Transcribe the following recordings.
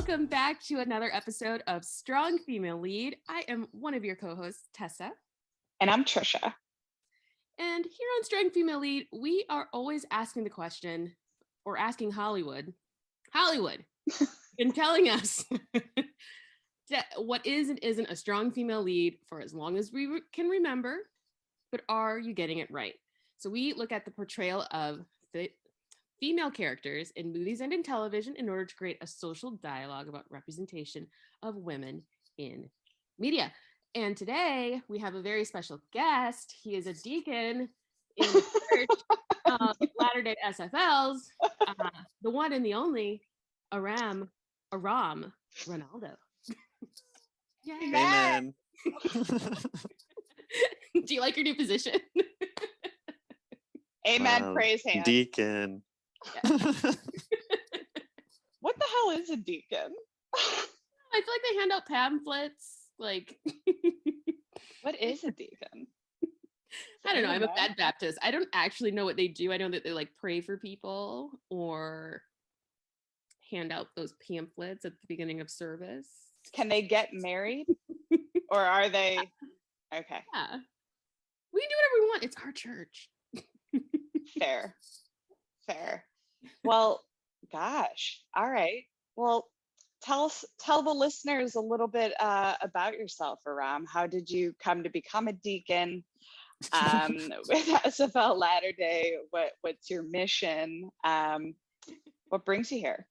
Welcome back to another episode of Strong Female Lead. I am one of your co-hosts, Tessa. And I'm Tricia. And here on Strong Female Lead, we are always asking the question, or asking Hollywood, been telling us what is and isn't a strong female lead for as long as we can remember, but are you getting it right? So we look at the portrayal of the female characters in movies and in television in order to create a social dialogue about representation of women in media. And today we have a very special guest. He is a deacon in the Church of Latterday SFLs, the one and the only Aram Ronaldo. Yay. Amen. Do you like your new position? Amen. Wow. Praise hands. Deacon. Yeah. What the hell is a deacon? I feel like they hand out pamphlets. Like, What is a deacon? I don't know. I'm a bad Baptist. I don't actually know what they do. I know that they like pray for people or hand out those pamphlets at the beginning of service. Can they get married? Or are they okay? Yeah. We can do whatever we want. It's our church. Fair. Well, gosh. All right. Well, tell the listeners a little bit about yourself, Aram. How did you come to become a deacon with SFL Latter-day? What's your mission? What brings you here?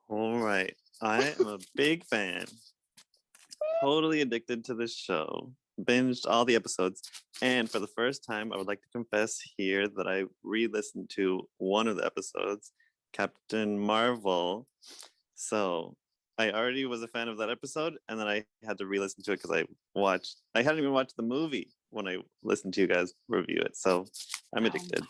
All right. I am a big fan. Totally addicted to this show. Binged all the episodes. And for the first time, I would like to confess here that I re-listened to one of the episodes, Captain Marvel. So I already was a fan of that episode, and then I had to re-listen to it because I hadn't even watched the movie when I listened to you guys review it. So I'm addicted.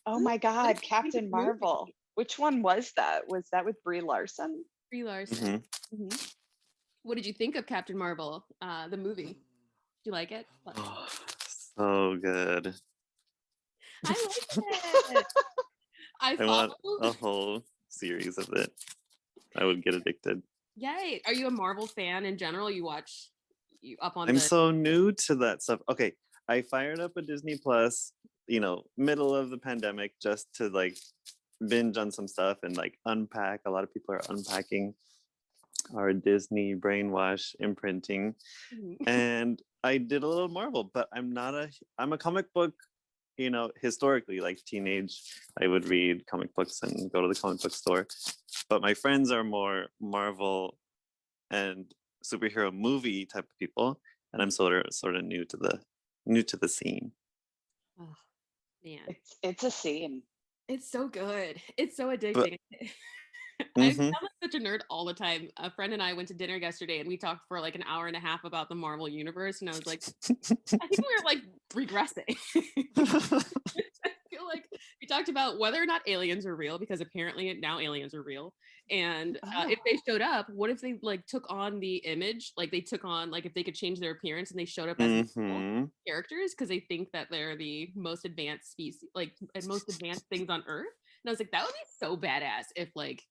Oh my God, Captain Marvel. Which one was that? Was that with Brie Larson? Brie Larson. Mm-hmm. Mm-hmm. What did you think of Captain Marvel, the movie? Do you like it? Oh, so good. I like it. I want a whole series of it. I would get addicted. Yay. Are you a Marvel fan in general? You up on I'm so new to that stuff. Okay, I fired up a Disney Plus, middle of the pandemic just to like binge on some stuff and like unpack. A lot of people are unpacking our Disney brainwash imprinting. Mm-hmm. And I did a little Marvel, but I'm a comic book, historically, like teenage, I would read comic books and go to the comic book store. But my friends are more Marvel and superhero movie type of people, and I'm sort of new to the scene. Oh man, it's a scene. It's so good. It's so addicting. Mm-hmm. I sound like such a nerd all the time. A friend and I went to dinner yesterday and we talked for like an hour and a half about the Marvel universe, and I was like, I think we were like regressing. I feel like we talked about whether or not aliens are real, because apparently now aliens are real. And if they showed up, what if they like took on the image, like they took on, like if they could change their appearance and they showed up as characters because they think that they're the most advanced species, like and most advanced things on Earth. And I was like, that would be so badass if like,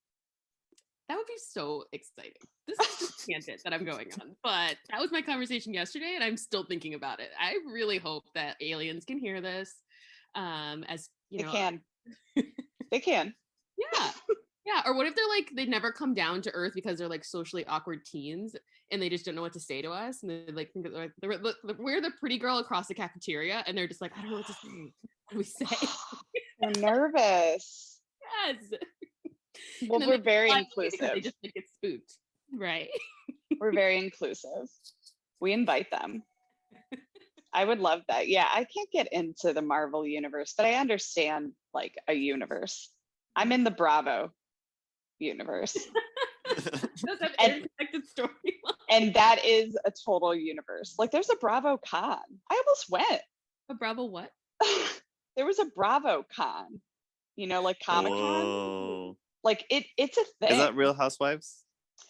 that would be so exciting. This is just a tangent that I'm going on, but that was my conversation yesterday, and I'm still thinking about it. I really hope that aliens can hear this. As you know, they can. Yeah. Or what if they're like they never come down to Earth because they're like socially awkward teens and they just don't know what to say to us, and they like think that we're the pretty girl across the cafeteria, and they're just like, I don't know what to say. What do we say? They're nervous. Yes. Well, we're very inclusive. They just like get spooked, right? We're very inclusive. We invite them. I would love that. Yeah, I can't get into the Marvel universe, but I understand like a universe. I'm in the Bravo universe. Those have interconnected storylines. And that is a total universe. Like there's a Bravo Con. I almost went. A Bravo what? There was a Bravo Con. Like Comic-Con. Like it's a thing. Is that Real Housewives?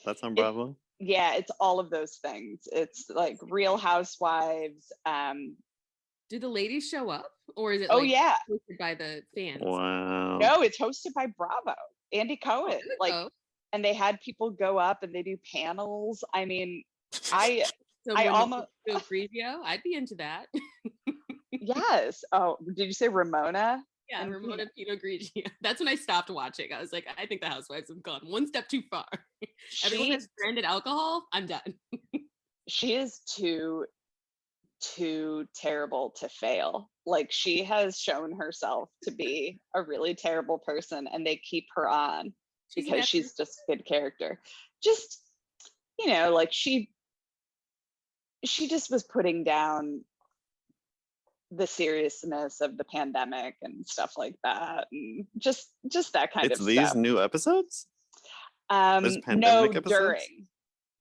That's on Bravo? Yeah, it's all of those things. It's like Real Housewives. Do the ladies show up, or is it hosted by the fans? Wow. No, it's hosted by Bravo. Andy Cohen. and they had people go up and they do panels. I mean, I Someone almost Grigio, I'd be into that. yes. Oh, did you say Ramona? Yeah, And Ramona Pinot Grigio. That's when I stopped watching. I was like, I think the Housewives have gone one step too far. Everyone has branded alcohol. I'm done. She is too terrible to fail. Like, she has shown herself to be a really terrible person, and they keep her on because she's just a good character. Just, you know, like she just was putting down the seriousness of the pandemic and stuff like that, and just that kind of stuff. It's these new episodes? No, episodes? during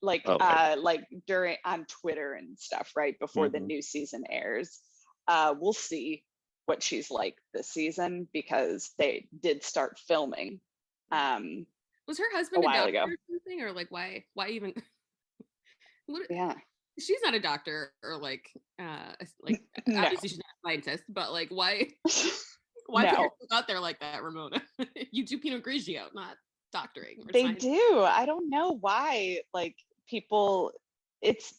like okay. Like during on Twitter and stuff, right before the new season airs. We'll see what she's like this season, because they did start filming. Was her husband a while ago or something, or like why even? Yeah, she's not a doctor or like no. obviously she's not a scientist, but like why put No. yourself out there like that, Ramona? You do Pinot Grigio, not doctoring. They do. I don't know why, like, people, it's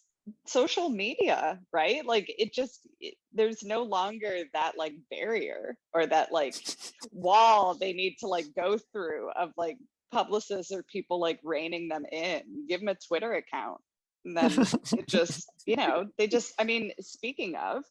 social media, right? Like, there's no longer that like barrier or that like wall they need to like go through of like publicists or people like reining them in. Give them a Twitter account, and then it just, you know, they just, I mean, speaking of,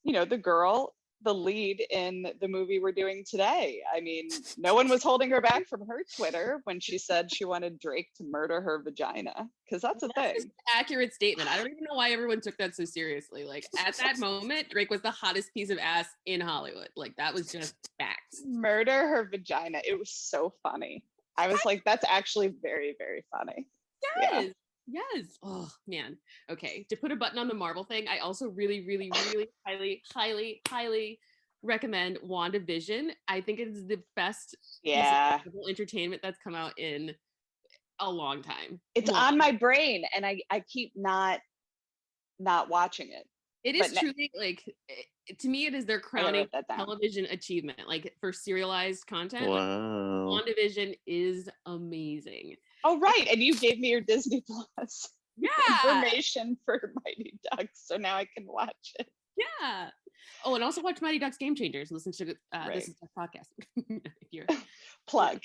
you know, the lead in the movie we're doing today, I mean, no one was holding her back from her Twitter when she said she wanted Drake to murder her vagina, because that's a thing. Just an accurate statement. I don't even know why everyone took that so seriously. Like, at that moment, Drake was the hottest piece of ass in Hollywood. Like, that was just facts. Murder her vagina. It was so funny. I was like, that's actually very, very funny. Yes. Yeah. Yes. Oh man. Okay. To put a button on the Marvel thing, I also really, really, really highly recommend WandaVision. I think it is the best piece of entertainment that's come out in a long time. It's on my brain, and I keep not watching it. It is truly like, to me, it is their crowning television achievement, like for serialized content. Wow. WandaVision is amazing. Oh, right. And you gave me your Disney Plus information for Mighty Ducks, so now I can watch it. Yeah. Oh, and also watch Mighty Ducks Game Changers. Listen to this is a podcast. If you're plug.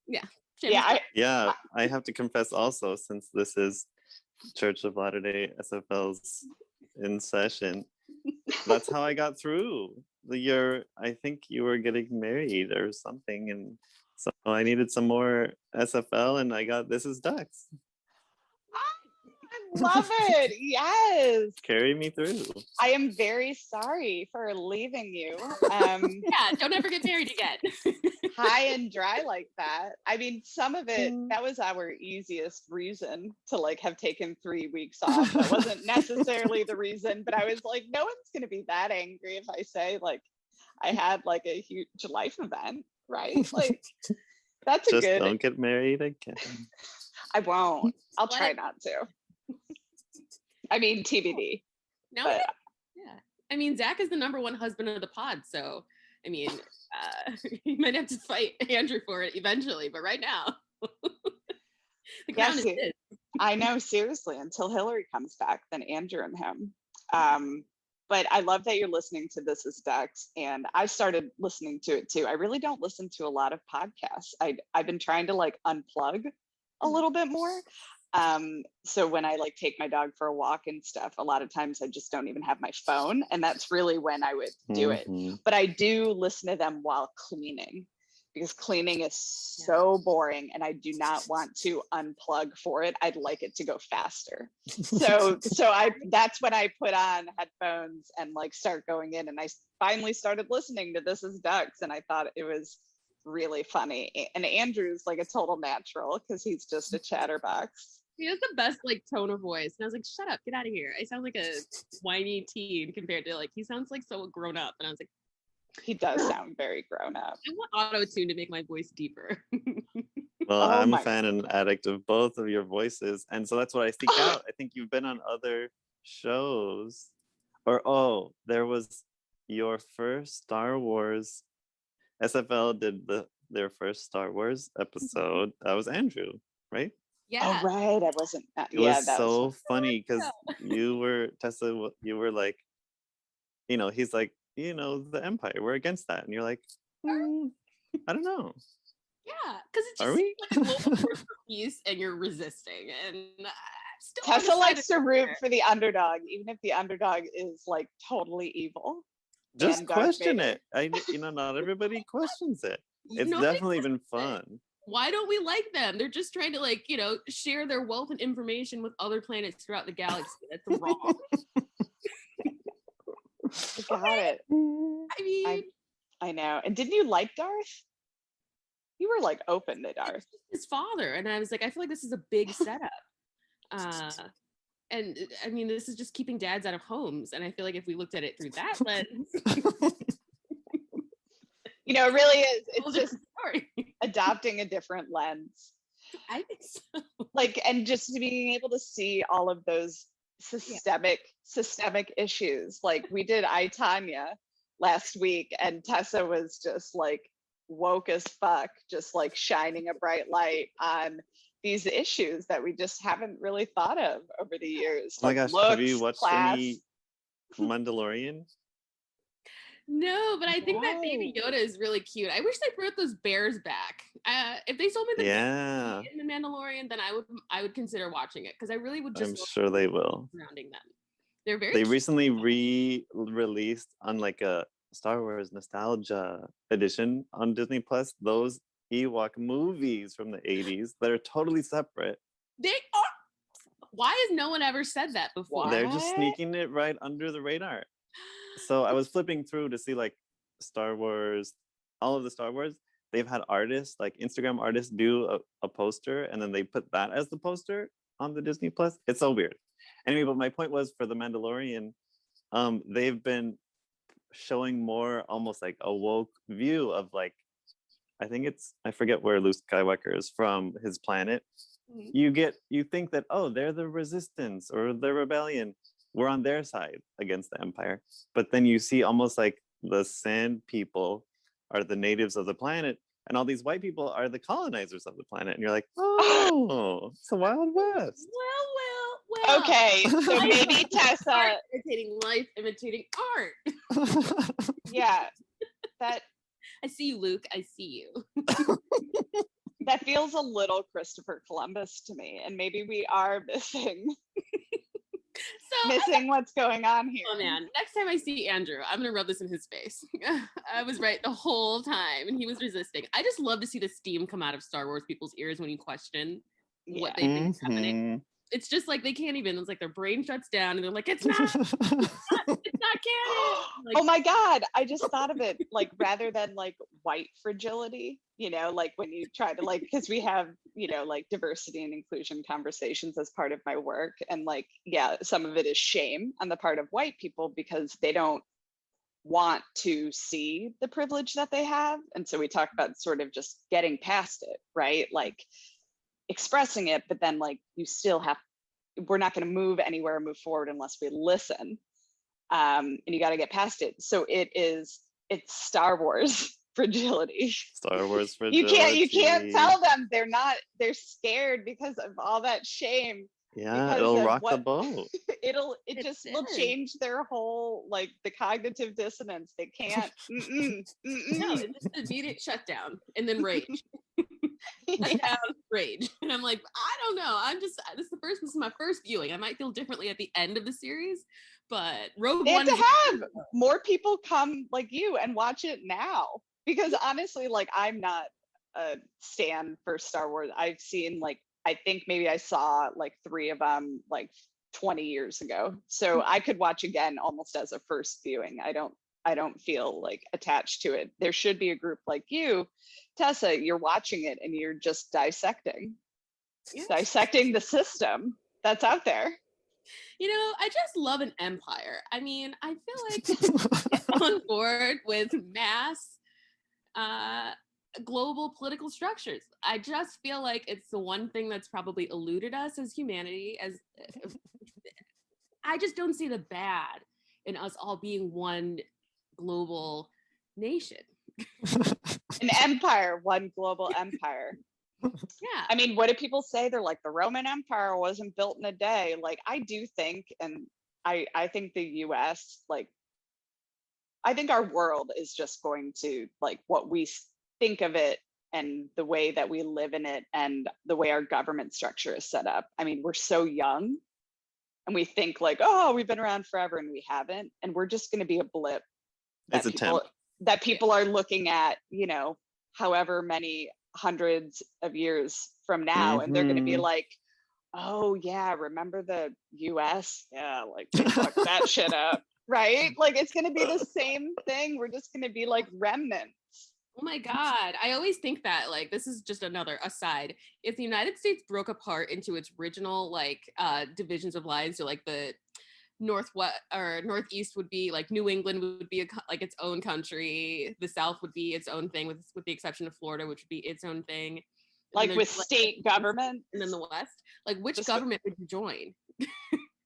Yeah. I have to confess also, since this is Church of Latterday SFLs in session, that's how I got through the year. I think you were getting married or something, and so I needed some more SFL, and I got This Is Ducks. I love it. Yes. Carry me through. I am very sorry for leaving you. Yeah, don't ever get married again. High and dry like that. I mean, some of it, that was our easiest reason to like have taken 3 weeks off. That wasn't necessarily the reason, but I was like, no one's going to be that angry if I say like I had like a huge life event. Right? Like, that's just don't get married again. I won't. I'll try not to. I mean, TBD. No, yeah. I mean, Zach is the #1 husband of the pod, so I mean, you might have to fight Andrew for it eventually, but right now, the crown is his. I know, seriously. Until Hillary comes back, then Andrew and him. But I love that you're listening to This Is Ducks, and I started listening to it too. I really don't listen to a lot of podcasts. I've been trying to like unplug a little bit more. So when I like take my dog for a walk and stuff, a lot of times I just don't even have my phone, and that's really when I would do it. But I do listen to them while cleaning, because cleaning is so boring, and I do not want to unplug for it. I'd like it to go faster. So that's when I put on headphones and like start going in, and I finally started listening to This Is Ducks, and I thought it was really funny. And Andrew's like a total natural, because he's just a chatterbox. He has the best like tone of voice, and I was like, shut up, get out of here. I sound like a whiny teen compared to like, he sounds like so grown up, and I was like, he does sound very grown up. I want auto-tune to make my voice deeper. Well, I'm a fan and addict of both of your voices, and so that's what I seek out. I think you've been on other shows, or there was your first Star Wars. SFL did their first Star Wars episode. That was Andrew. right? Yeah. Oh, right. I wasn't. It Yeah, was that was. so funny because Tessa, you were like, he's like, the Empire, we're against that. And you're like, I don't know. Yeah, because it Are just seems we? like a global force for peace and you're resisting. And I'm still Tessa likes to root there. for the underdog, even if the underdog is like totally evil. Just and Darth question Vader. it. Not everybody questions it. It's Nobody definitely been questions it. fun. Why don't we like them? They're just trying to share their wealth and information with other planets throughout the galaxy. That's wrong. Got it. I mean, I know. And didn't you like Darth? You were like open to Darth. His father, and I was like, I feel like this is a big setup. And I mean, this is just keeping dads out of homes. And I feel like if we looked at it through that lens, it really is. It's just story. adopting a different lens. I think so. And just being able to see all of those systemic issues. Like we did I, Tanya last week, and Tessa was just like woke as fuck, just like shining a bright light on these issues that we just haven't really thought of over the years. Oh my gosh, looks, have you watched class. any Mandalorian? No, but I think that Baby Yoda is really cute. I wish they brought those bears back. If they sold me the bears in the Mandalorian, then I would consider watching it because I really would just. I'm sure they will. Surrounding them, they're very. They recently re-released on like a Star Wars nostalgia edition on Disney Plus. Those Ewok movies from the 80s that are totally separate. They are. Why has no one ever said that before? They're just sneaking it right under the radar. So I was flipping through to see like Star Wars, all of the Star Wars. They've had artists, like Instagram artists, do a poster, and then they put that as the poster on the Disney Plus. It's so weird. Anyway, but my point was for the Mandalorian, they've been showing more almost like a woke view of like, I forget where Luke Skywalker is from, his planet. Mm-hmm. You think that, oh, they're the resistance or the rebellion. We're on their side against the Empire. But then you see almost like the sand people are the natives of the planet, and all these white people are the colonizers of the planet. And you're like, oh, it's the Wild West. Well. Okay, so maybe Tessa imitating life, imitating art. Yeah, that. I see you, Luke. I see you. That feels a little Christopher Columbus to me, and maybe we are missing what's going on here. Oh man, next time I see Andrew, I'm gonna rub this in his face. I was right the whole time, and he was resisting. I just love to see the steam come out of Star Wars people's ears when you question what they think is happening. It's just like they can't even. It's like their brain shuts down, and they're like, "It's not canon." Like, oh my god, I just thought of it. Like rather than like white fragility, like when you try to because we have like diversity and inclusion conversations as part of my work, and some of it is shame on the part of white people because they don't want to see the privilege that they have, and so we talk about sort of just getting past it, right? Like expressing it, but then you still we're not going to move forward unless we listen, and you got to get past it. So it's Star Wars fragility. Star Wars fragility. You can't tell them they're scared because of all that shame. Yeah, it'll rock the boat. It just will change their whole the cognitive dissonance. They can't. No, it's just immediate shutdown and then rage. Down, rage, and I'm like, I don't know. This is my first viewing. I might feel differently at the end of the series, but Rogue One. They have to have more people come like you and watch it now, because honestly, I'm not a stan for Star Wars. I've seen I think maybe I saw 3 of them 20 years ago, so I could watch again almost as a first viewing. I don't feel attached to it. There should be a group like you, Tessa. You're watching it and you're just dissecting the system that's out there. I just love an empire. I mean, I feel like on board with mass global political structures. I just feel like it's the one thing that's probably eluded us as humanity. I just don't see the bad in us all being one global nation. An empire, one global empire. Yeah. I mean, what do people say? They're like, the Roman Empire wasn't built in a day. Like, I do think, and I think the US, like, I think our world is just going to, like, what we think of it and the way that we live in it and the way our government structure is set up. I mean, we're so young and we think like, oh, we've been around forever, and we haven't. And we're just going to be a blip It's a temp. that people are looking at, you know, however many hundreds of years from now, and they're going to be like, oh yeah, remember the US? Yeah, like they fucked that shit up, right? Like it's going to be the same thing. We're just going to be like remnants. Oh my God. I always think that, like, this is just another aside. If the United States broke apart into its original, like, divisions of lines, so like the northwest or northeast would be like New England would be like its own country. The South would be its own thing, with the exception of Florida, which would be its own thing. Like with state government. And then the West, like which government would you join?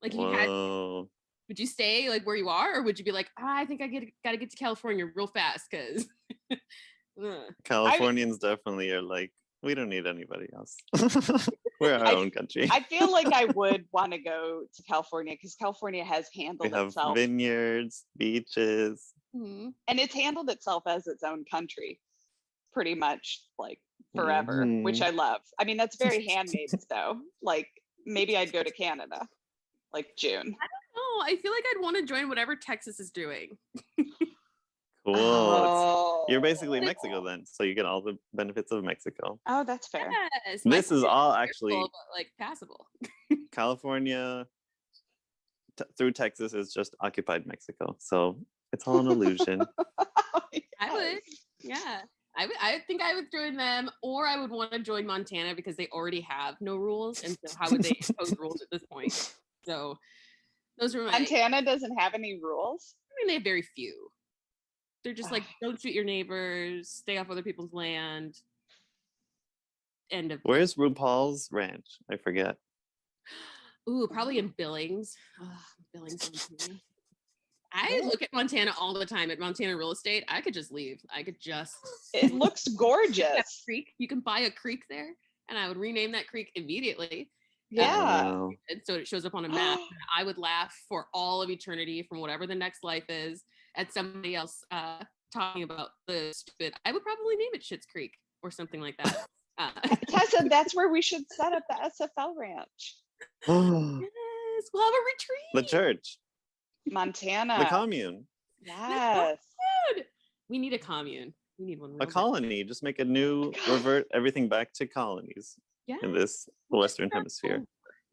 Like if you had, would you stay like where you are, or would you be like, I think I gotta get to California real fast because Californians definitely are like, we don't need anybody else. We're our own country. I feel like I would want to go to California because California has handled itself. Vineyards, beaches. And it's handled itself as its own country pretty much like forever, which I love. I mean, that's very Handmaid's though. Like maybe I'd go to Canada, like June. I don't know. I feel like I'd want to join whatever Texas is doing. Cool. Oh. You're basically Mexico then, so you get all the benefits of Mexico. Oh, that's fair. Yes, this is all actually like passable. California through Texas is just occupied Mexico, so it's all an illusion. I would, yeah. I think I would join them, or I would want to join Montana because they already have no rules, and so how would they impose rules at this point? So those are my. Montana doesn't have any rules. I mean, they have very few. They're just like, don't shoot your neighbors, stay off other people's land. End of. Where's RuPaul's ranch? I forget. Ooh, probably in Billings. Billings, Montana. I look at Montana all the time at Montana real estate. I could just leave. I could just. It looks gorgeous. Creek. You can buy a creek there, and I would rename that creek immediately. Yeah. And so it shows up on a map. And I would laugh for all of eternity from whatever the next life is at somebody else talking about the stupid. I would probably name it Schitt's Creek or something like that. Tessa, that's where we should set up the SFL ranch. Yes, we'll have a retreat. The church. Montana. The commune. Yes. We need a commune. We need one. A colony. Just make a new, revert everything back to colonies in this Western Hemisphere.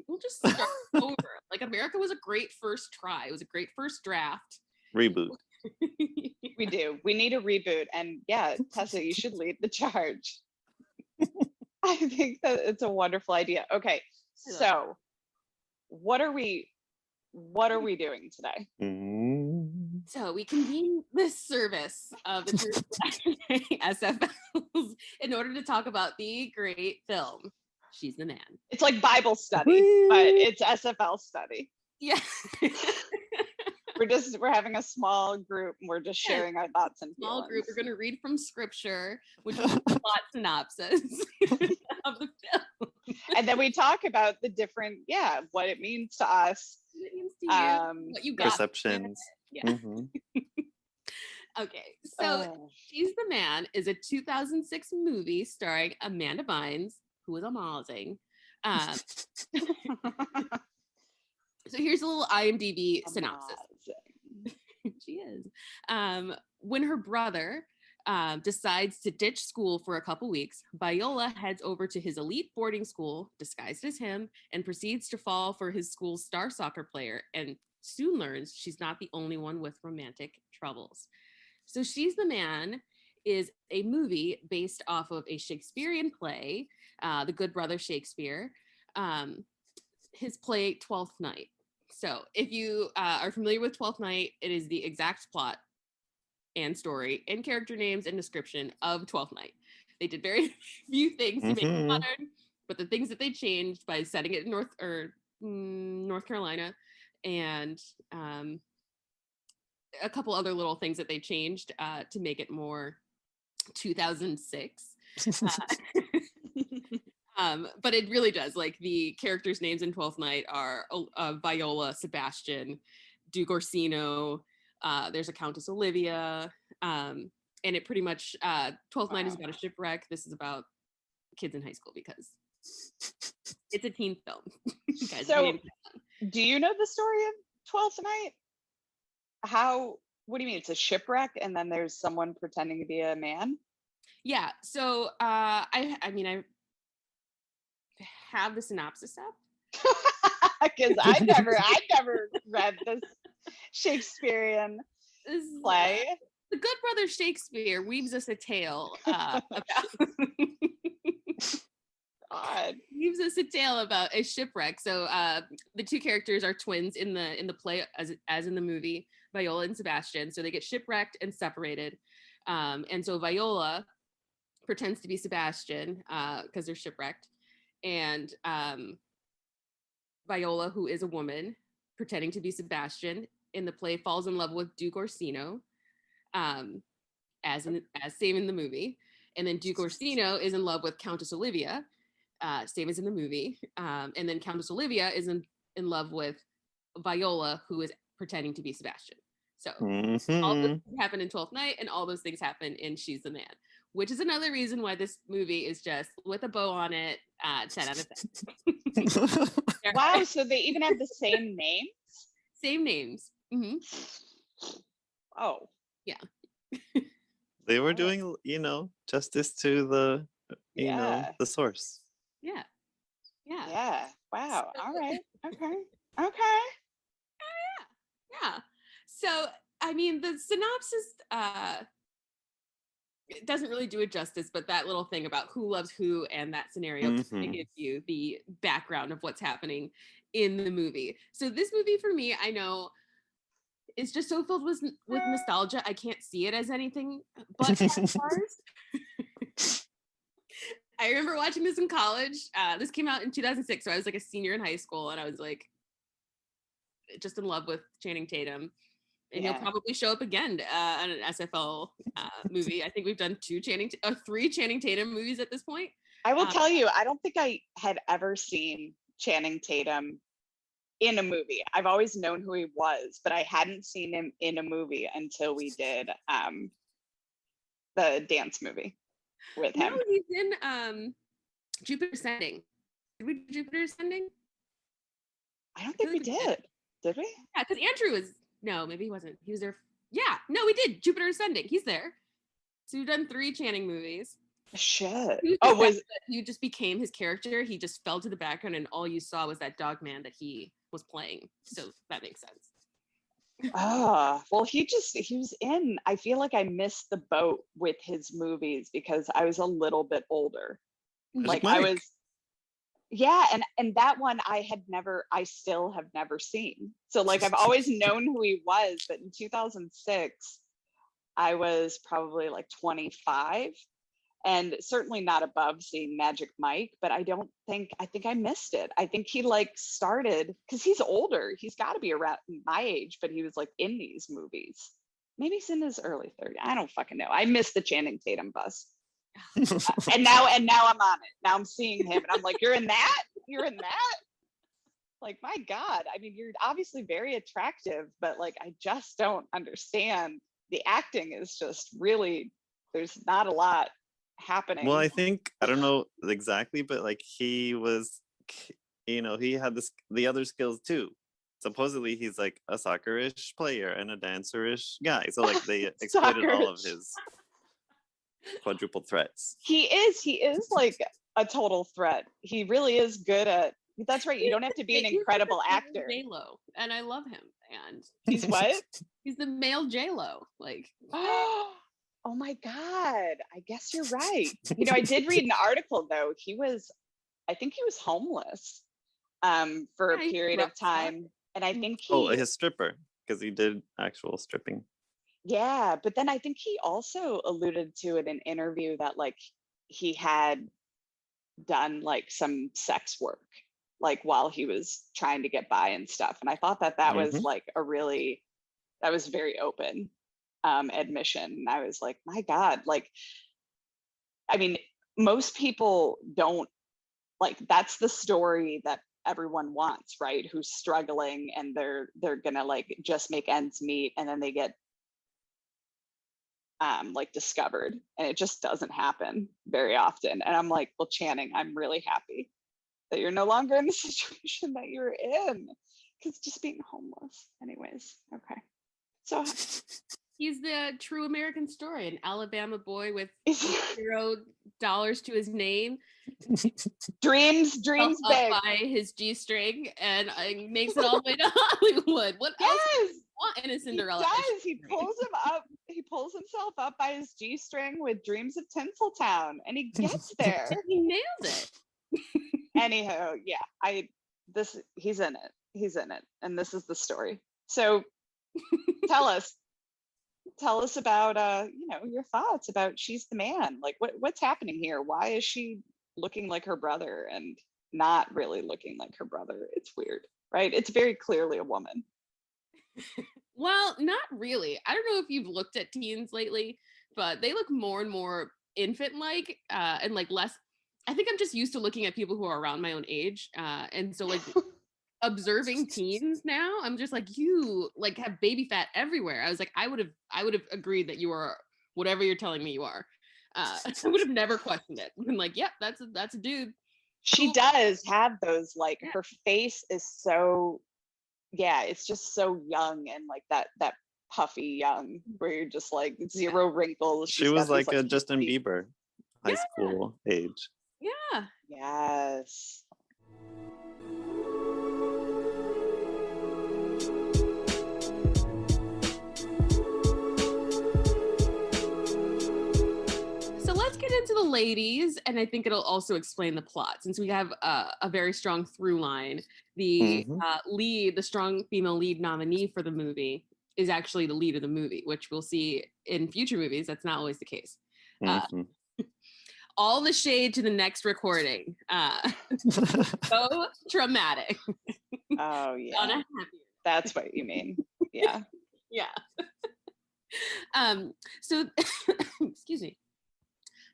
We'll just start over. Like America was a great first try. It was a great first draft. Reboot. We do. We need a reboot. And yeah, Tessa, you should lead the charge. I think that it's a wonderful idea. Okay, so what are we doing today? So we convene this service of the Church of Latterday SFLs in order to talk about the great film, She's the Man. It's like Bible study, but it's SFL study. Yeah. We're having a small group and we're just sharing our thoughts and feelings. Small group. We're going to read from scripture, which is a plot synopsis of the film. And then we talk about the different, what it means to us. What it means to you, what you got. Perceptions. Yeah. Okay, so She's the Man is a 2006 movie starring Amanda Bynes, who is amazing. So here's a little IMDb synopsis. She is. When her brother decides to ditch school for a couple weeks, Viola heads over to his elite boarding school, disguised as him, and proceeds to fall for his school's star soccer player, and soon learns she's not the only one with romantic troubles. So She's the Man is a movie based off of a Shakespearean play, The Good Brother Shakespeare, his play Twelfth Night. So if you are familiar with Twelfth Night, it is the exact plot and story and character names and description of Twelfth Night. They did very few things to make it modern, but the things that they changed by setting it in North Carolina and a couple other little things that they changed to make it more 2006. But it really does. Like the characters' names in Twelfth Night are Viola, Sebastian, Duke Orsino. There's a Countess Olivia, and it pretty much Twelfth Night is about a shipwreck. This is about kids in high school because it's a teen film. Guys, so, do you know the story of Twelfth Night? What do you mean? It's a shipwreck, and then there's someone pretending to be a man? Yeah. So I mean, I have the synopsis up because I've never read this Shakespearean play. The good brother Shakespeare weaves us a tale about weaves us a tale about a shipwreck. So the two characters are twins in the play as in the movie, Viola and Sebastian. So they get shipwrecked and separated, and so Viola pretends to be Sebastian because they're shipwrecked, and Viola, who is a woman pretending to be Sebastian in the play, falls in love with Duke Orsino, as same in the movie, and then Duke Orsino is in love with Countess Olivia, same as in the movie, and then Countess Olivia is in love with Viola, who is pretending to be Sebastian. So all those things happen in Twelfth Night, and all those things happen in She's the Man, which is another reason why this movie is just with a bow on it, 10 out of 10. Wow, so they even have the same names? Same names. Mm-hmm. Oh. Yeah. They were doing, justice to the, the source. Yeah. Yeah. Yeah. Wow. So, all right. Okay. Yeah. So, I mean, the synopsis, it doesn't really do it justice, but that little thing about who loves who and that scenario to give you the background of what's happening in the movie. So this movie for me, I know, is just so filled with nostalgia. I can't see it as anything but cars. I remember watching this in college. This came out in 2006, so I was like a senior in high school, and I was like just in love with Channing Tatum. And he'll probably show up again on an SFL movie. I think we've done 3 Channing Tatum movies at this point. I will tell you, I don't think I had ever seen Channing Tatum in a movie. I've always known who he was, but I hadn't seen him in a movie until we did the dance movie with him. No, he's in Jupiter Ascending. Did we do Jupiter Ascending? I don't think we did. Did we? Yeah, because Andrew was... No, maybe he wasn't. He was there. Yeah, no, we did. Jupiter Ascending. He's there. So we've done 3 Channing movies. Shit. You just became his character. He just fell to the background, and all you saw was that dog man that he was playing. So that makes sense. Well, he was in. I feel like I missed the boat with his movies because I was a little bit older. Like I was. Yeah, and that one I still have never seen. So like I've always known who he was, but in 2006, I was probably like 25, and certainly not above seeing Magic Mike, but I think I missed it. I think he like started, because he's older, he's got to be around my age, but he was like in these movies. Maybe he's in his early 30s. I don't fucking know. I missed the Channing Tatum bus. and now I'm on it. Now I'm seeing him and I'm like, you're in that? Like, my God. I mean, you're obviously very attractive, but like I just don't understand. The acting is just really, there's not a lot happening. Well, I think, I don't know exactly, but like he was, he had the other skills too. Supposedly he's like a soccer-ish player and a dancer-ish guy. So like they exploited all of his quadruple threats. He is like a total threat. He really is good at. That's right. You don't have to be an incredible actor. J-Lo, and I love him. And he's what? He's the male J-Lo. Like, oh my God! I guess you're right. I did read an article though. I think he was homeless, for a period of time, and I think his stripper, because he did actual stripping. Yeah, but then I think he also alluded to in an interview that like he had done like some sex work like while he was trying to get by and stuff. And I thought that was like that was very open admission. And I was like, my God, like, I mean, most people don't like that's the story that everyone wants, right? Who's struggling and they're gonna like just make ends meet, and then they get like discovered, and it just doesn't happen very often. And I'm like, well, Channing, I'm really happy that you're no longer in the situation that you're in, because just being homeless. Anyways, okay. So he's the true American story, an Alabama boy with $0 to his name. dreams big by his G-string, and makes it all the way to Hollywood. What else do you want in a Cinderella? He pulls himself up by his G-string with dreams of Tinseltown, and he gets there. He nails it. Anyhow, yeah, he's in it, and this is the story. So tell us about your thoughts about She's the Man. Like what's happening here? Why is she looking like her brother and not really looking like her brother? It's weird, right? It's very clearly a woman. Well, not really. I don't know if you've looked at teens lately, but they look more and more infant-like, and like less. I think I'm just used to looking at people who are around my own age, and so like observing teens now, I'm just like, you like have baby fat everywhere. I was like, I would have agreed that you are whatever you're telling me you are. I would have never questioned it. Been like, yep, that's a dude. She does have those, like, her face is so, it's just so young, and like that puffy young, where you're just like zero wrinkles. She was like a Justin Bieber high school age. Yeah. Yes. So let's get into the ladies, and I think it'll also explain the plot, since we have a very strong through line. The the strong female lead nominee for the movie is actually the lead of the movie, which we'll see in future movies. That's not always the case. All the shade to the next recording. So traumatic. Oh yeah. That's what you mean. Yeah. Yeah. So excuse me.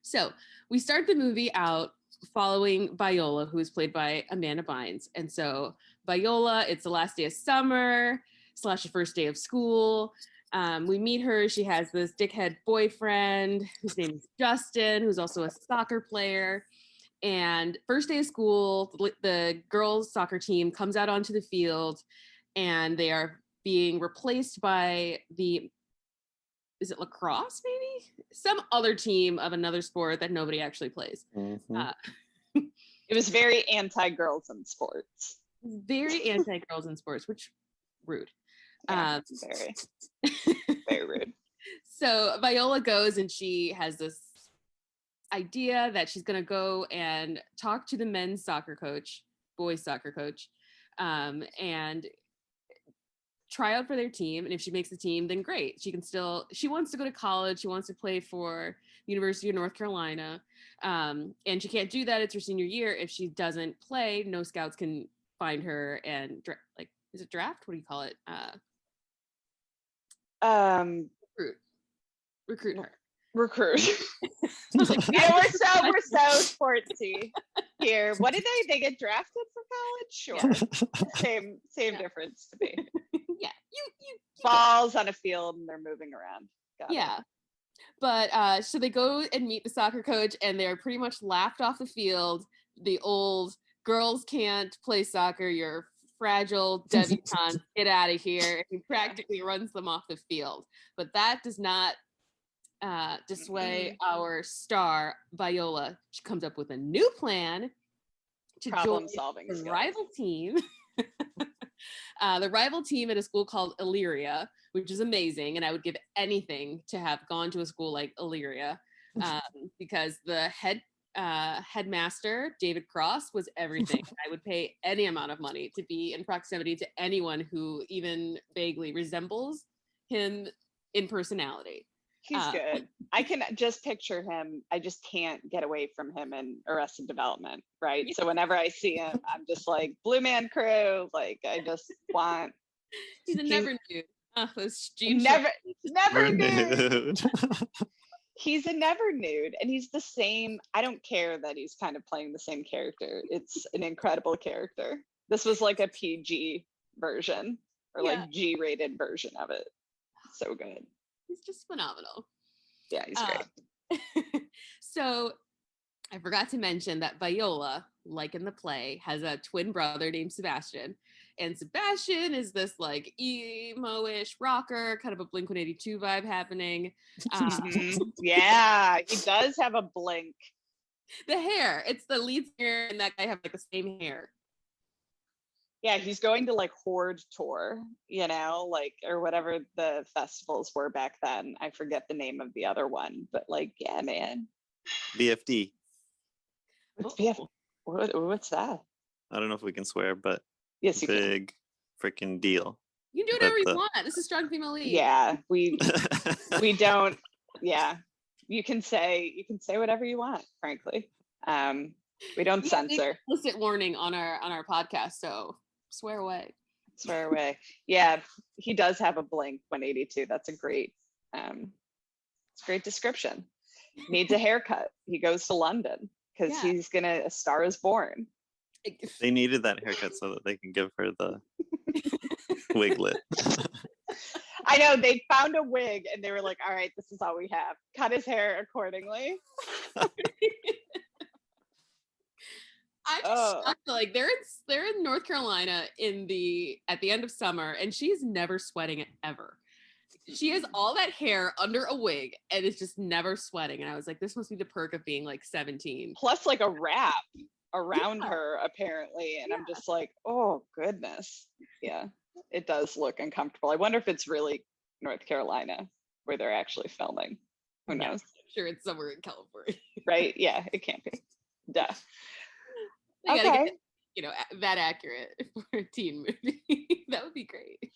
So we start the movie out following Viola, who is played by Amanda Bynes. And so Viola, it's the last day of summer / the first day of school. We meet her. She has this dickhead boyfriend whose name is Justin, who's also a soccer player. And first day of school, the girls' soccer team comes out onto the field, and they are being replaced by is it lacrosse, maybe? Some other team of another sport that nobody actually plays. It was very anti-girls in sports. Very anti-girls in sports, which rude. Yeah, very rude. So Viola goes, and she has this idea that she's going to go and talk to the men's soccer coach, boys soccer coach, and try out for their team. And if she makes the team, then great. She wants to go to college. She wants to play for University of North Carolina. And she can't do that. It's her senior year. If she doesn't play, no scouts can find her and is it draft? What do you call it? Recruit her. Recruit. Yeah, we're so sportsy here. What did they get drafted for college? Sure. Same difference to me. Yeah. You balls on a field, and they're moving around. Got it. But so they go and meet the soccer coach, and they're pretty much laughed off the field. The old girls can't play soccer, you're fragile debutante, get out of here. And he practically runs them off the field. But that does not dissuade our star, Viola. She comes up with a new plan to join the rival team. The rival team at a school called Illyria, which is amazing. And I would give anything to have gone to a school like Illyria, because the headmaster, David Cross, was everything. I would pay any amount of money to be in proximity to anyone who even vaguely resembles him in personality. He's good. I can just picture him. I just can't get away from him in Arrested Development, right? Yeah. So whenever I see him, I'm just like, Blue Man Crew. Like, I just want. He's a never nude. Oh, those never nude. He's a never nude, and he's the same. I don't care that he's kind of playing the same character. It's an incredible character. This was like a PG version or like G-rated version of it. So good. He's just phenomenal. Yeah, he's great. So I forgot to mention that Viola, like in the play, has a twin brother named Sebastian. And Sebastian is this like emo-ish rocker, kind of a Blink-182 vibe happening. Yeah, he does have a Blink. The hair, it's the lead singer and that guy have like the same hair. Yeah, he's going to like Horde tour, you know, like, or whatever the festivals were back then. I forget the name of the other one, but like, yeah, man. BFD. What's BFD? What's that? I don't know if we can swear, but yes, you big freaking deal. You can do whatever you want. This is Strong Female League. Yeah, we don't. Yeah, you can say whatever you want. Frankly, we don't censor. Explicit warning on our podcast, so swear away. Swear away. Yeah, he does have a Blink 182. That's a great, it's a great description. Needs a haircut. He goes to London because he's gonna. A Star Is Born. They needed that haircut so that they can give her the wiglet. I know, they found a wig and they were like, all right, this is all we have. Cut his hair accordingly. I'm just shocked. Like they're in North Carolina at the end of summer, and she's never sweating ever. She has all that hair under a wig and it's just never sweating. And I was like, this must be the perk of being like 17. Plus like a wrap around her apparently. And I'm just like, oh goodness. Yeah, it does look uncomfortable. I wonder if it's really North Carolina where they're actually filming. Who knows? I'm sure it's somewhere in California. Right? Yeah, it can't be. Duh. They gotta get, that accurate for a teen movie. That would be great.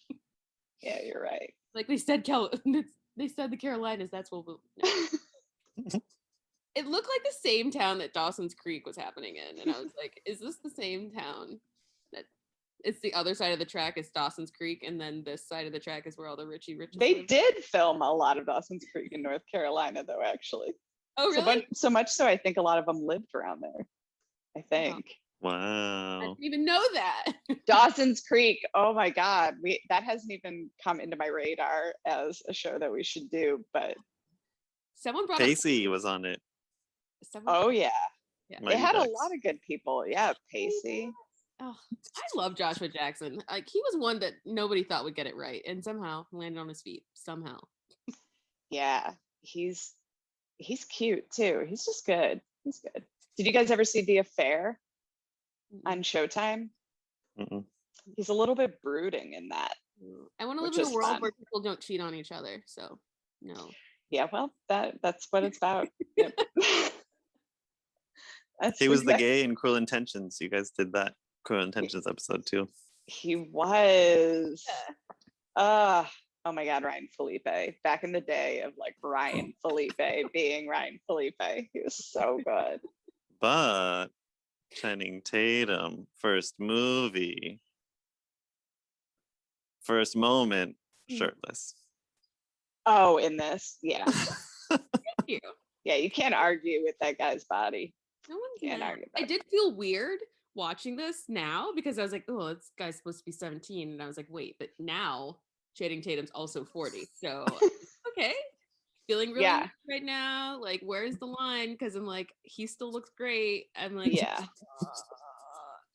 Yeah, you're right. Like they said, they said the Carolinas. That's what we'll. It looked like the same town that Dawson's Creek was happening in, and I was like, "Is this the same town? That it's the other side of the track is Dawson's Creek, and then this side of the track is where all the Richie Riches." They live. did film a lot of Dawson's Creek in North Carolina, though. Actually. Oh really? So much so, I think a lot of them lived around there. I think. Wow. I didn't even know that. Dawson's Creek. Oh my God. That hasn't even come into my radar as a show that we should do, but someone brought Pacey was on it. Oh yeah. They had Ducks. a lot of good people. Yeah, Pacey. Oh, I love Joshua Jackson. Like he was one that nobody thought would get it right, and somehow landed on his feet. Somehow. Yeah, he's cute too. He's just good. He's good. Did you guys ever see The Affair on Showtime? Mm-mm. He's a little bit brooding in that. I want to live in a world where people don't cheat on each other. So no. Yeah, well, that's what it's about. Yep. He was the gay in Cruel Intentions. You guys did that Cruel Intentions episode too. He was. Oh my God, Ryan Felipe. Back in the day of like Ryan Felipe being Ryan Felipe. He was so good. But Channing Tatum, first movie, first moment, shirtless. Oh, in this, yeah. Thank you. Yeah, you can't argue with that guy's body. No one Can't argue I about did feel weird watching this now because I was like, oh, this guy's supposed to be 17. And I was like, wait, but now Channing Tatum's also 40. So, okay. Feeling really weird right now. Like, where's the line? Because I'm like, he still looks great. I'm like, yeah.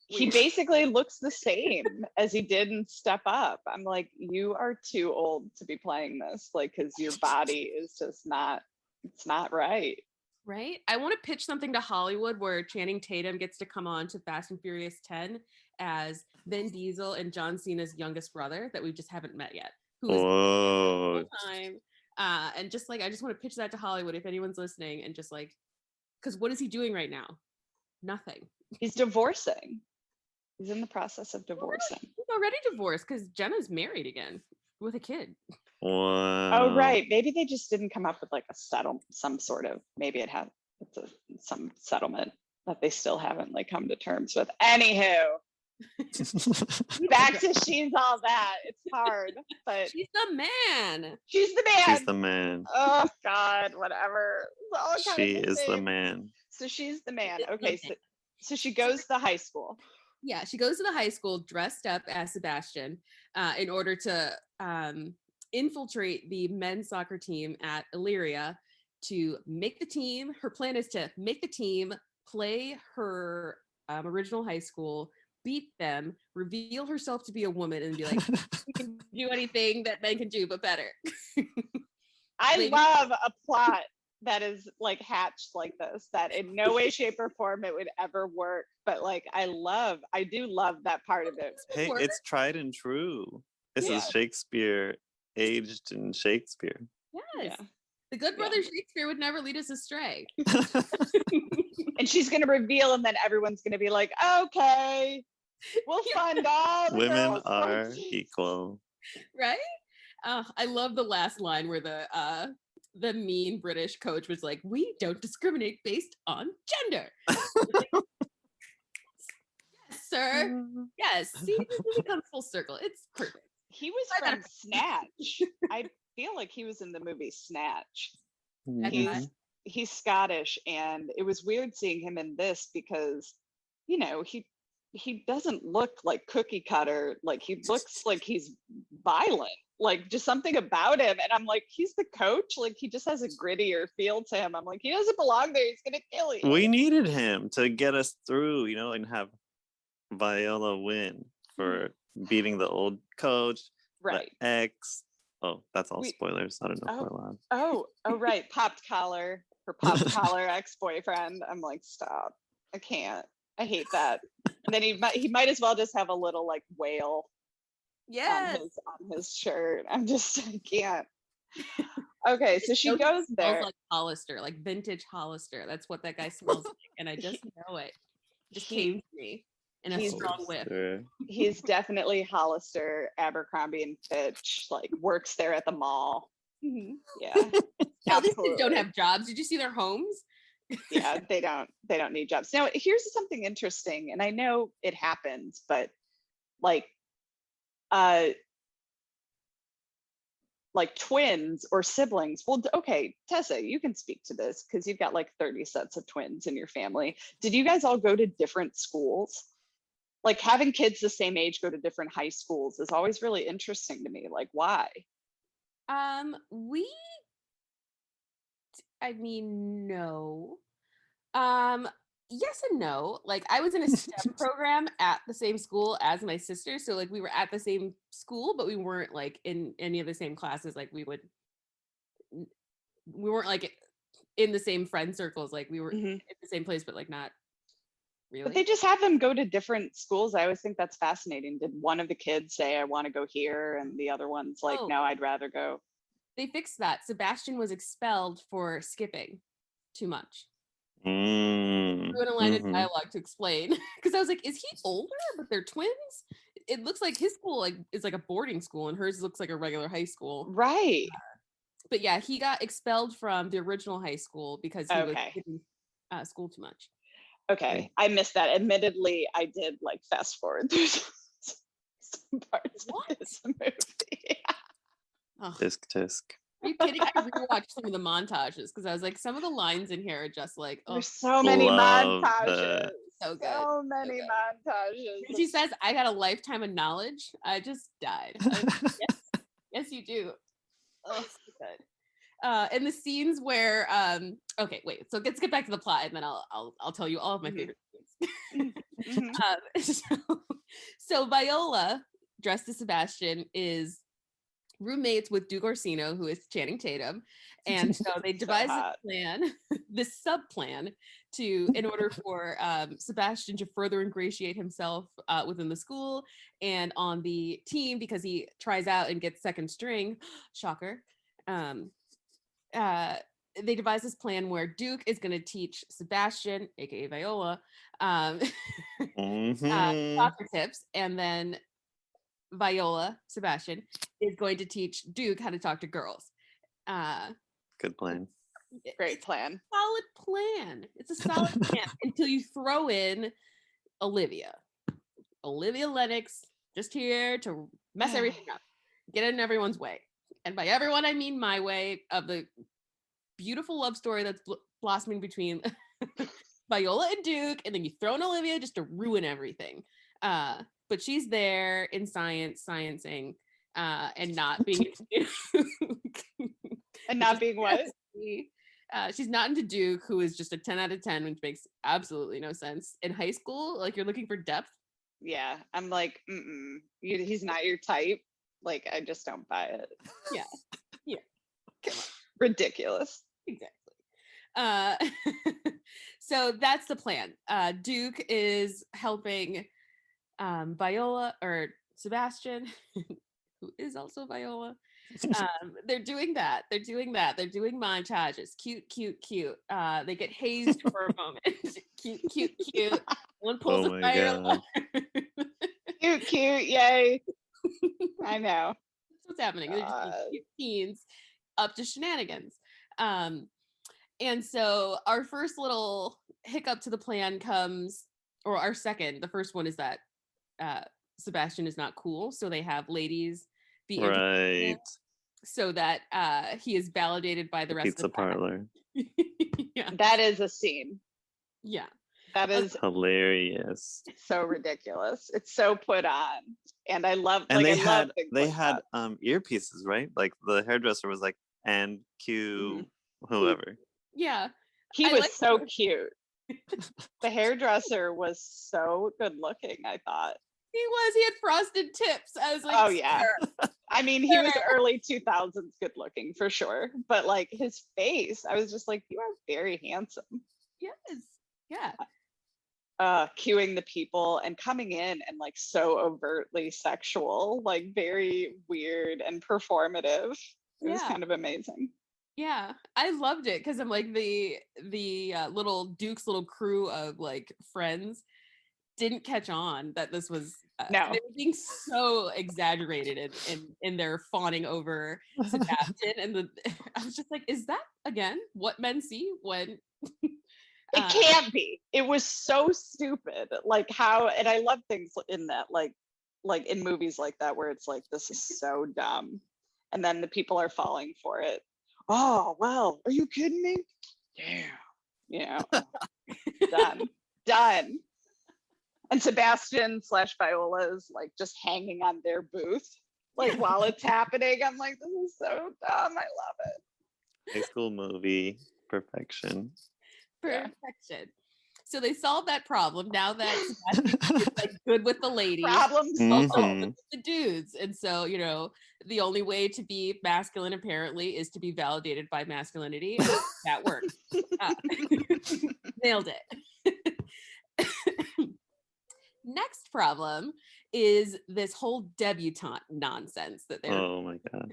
He basically looks the same as he did in Step Up. I'm like, you are too old to be playing this, like, because your body is just not, it's not right. Right? I want to pitch something to Hollywood where Channing Tatum gets to come on to Fast and Furious 10 as Vin Diesel and John Cena's youngest brother that we just haven't met yet. Who is Whoa. time. And just like, I just want to pitch that to Hollywood if anyone's listening, and just like, because what is he doing right now? Nothing. He's divorcing. He's in the process of divorcing. He's already divorced because Jenna's married again with a kid. Wow. Oh, right. Maybe they just didn't come up with like some sort of, maybe some settlement that they still haven't like come to terms with. Anywho, Back to she's all that. It's hard, but she's the man. She's the man. She's the man. Oh God, whatever. She is the man. So she's the man. Okay, so she goes to the high school. Yeah, she goes to the high school dressed up as Sebastian in order to infiltrate the men's soccer team at Illyria to make the team. Her plan is to make the team, play her original high school, beat them, reveal herself to be a woman, and be like, "We can do anything that men can do, but better." I love a plot that is like hatched like this, that in no way, shape, or form it would ever work. But like, I do love that part of it. Hey, it's tried and true. This is Shakespeare aged in Shakespeare. Yes. Yeah. The good brother Shakespeare would never lead us astray. And she's going to reveal, and then everyone's going to be like, okay, we'll fund all the women are equal. Right? I love the last line where the mean British coach was like, "We don't discriminate based on gender." Yes, sir. Yes. See, it comes full circle. It's perfect. He was from Snatch. I feel like he was in the movie Snatch. He's Scottish, and it was weird seeing him in this because, you know, he doesn't look like cookie cutter. Like, he looks like he's violent. Like, just something about him, and I'm like, he's the coach. Like, he just has a grittier feel to him. I'm like, he doesn't belong there. He's gonna kill you. We needed him to get us through, you know, and have Viola win for beating the old coach, right? The ex. Oh, that's all spoilers. I don't know if we're allowed. Oh, right. Popped collar ex-boyfriend. I'm like, stop. I can't. I hate that. And then he might as well just have a little like whale. Yes. On his shirt. I can't. Okay, so she goes there. Smells like Hollister, like vintage Hollister. That's what that guy smells like, and I just know it. Just came to me in a strong whiff. He's definitely Hollister, Abercrombie and Fitch. Like, works there at the mall. Mm-hmm. Yeah. No, these kids don't have jobs. Did you see their homes? Yeah, they don't need jobs. Now, here's something interesting, and I know it happens, but like twins or siblings. Well, okay, Tessa, you can speak to this because you've got like 30 sets of twins in your family. Did you guys all go to different schools? Like, having kids the same age go to different high schools is always really interesting to me. Like, why? No. Yes and no. Like, I was in a STEM program at the same school as my sister, so like we were at the same school, but we weren't like in any of the same classes. Like, we weren't like in the same friend circles. Like, we were in the same place, but like not really. But they just have them go to different schools. I always think that's fascinating. Did one of the kids say, I want to go here, and the other one's like, no, I'd rather go? They fixed that. Sebastian was expelled for skipping too much. Doing a line of dialogue to explain, because I was like, is he older but they're twins? It looks like his school like is like a boarding school and hers looks like a regular high school, right? But yeah, he got expelled from the original high school because he was skipping school too much. Okay, I missed that. Admittedly, I did like fast forward through some parts of this movie. Tisk. Are you kidding? I rewatched some of the montages because I was like, some of the lines in here are just like, there's so many montages. So good. So many montages. And she says, I got a lifetime of knowledge. I just died. Yes, you do. Oh, so good. And the scenes where okay, wait, so let's get back to the plot, and then I'll tell you all of my favorite scenes. So Viola, dressed as Sebastian, is roommates with Duke Orsino, who is Channing Tatum, and so they devise a plan, this sub plan, in order for Sebastian to further ingratiate himself within the school and on the team, because he tries out and gets second string. Shocker. They devise this plan where Duke is going to teach Sebastian, aka Viola, soccer tips, and then Viola, Sebastian, is going to teach Duke how to talk to girls. Good plan. Great plan. Solid plan. It's a solid plan until you throw in Olivia. Olivia Lennox just here to mess everything up, get in everyone's way. And by everyone, I mean my way of the beautiful love story that's blossoming between Viola and Duke, and then you throw in Olivia just to ruin everything. But she's there in sciencing, and not being and not being what? She's not into Duke, who is just a 10 out of 10, which makes absolutely no sense. In high school, like, you're looking for depth. Yeah, I'm like, he's not your type. Like, I just don't buy it. Yeah. Come on. Ridiculous. Exactly. So that's the plan. Duke is helping Viola, or Sebastian, who is also Viola. They're doing that. They're doing montages. Cute. They get hazed for a moment. Cute. One pulls a fire alarm. Cute, yay. I know. That's what's happening. They're just cute teens up to shenanigans. And so our first little hiccup to the plan comes, or our second. The first one is that Sebastian is not cool, so they have ladies be right, so that he is validated by the rest pizza of the parlor. Yeah, that is a scene. Yeah, that is hilarious. So ridiculous. It's so put on, and I love. And like, they had earpieces, right? Like the hairdresser was like, and cue whoever. Yeah, he was so cute. The hairdresser was so good looking, I thought. He had frosted tips. I was like, oh yeah. I mean, he was early 2000s good looking for sure, but like his face, I was just like, you are very handsome. Yes. Yeah. Cueing the people and coming in and like so overtly sexual, like very weird and performative. It was kind of amazing. Yeah, I loved it because I'm like the little Duke's little crew of like friends didn't catch on that this was no. They were being so exaggerated in their fawning over Sebastian, and I was just like, is that again what men see when it can't be. It was so stupid. Like how, and I love things in that, like in movies like that where it's like, this is so dumb, and then the people are falling for it. Oh, well, are you kidding me? Damn. Yeah. Done. And Sebastian / Viola's like just hanging on their booth, like while it's happening. I'm like, this is so dumb. I love it. High school movie perfection. So they solved that problem. Now that Sebastian is like good with the ladies, problems with the dudes. And so, the only way to be masculine apparently is to be validated by masculinity. That works. Nailed it. Next problem is this whole debutante nonsense that they're. Oh my god.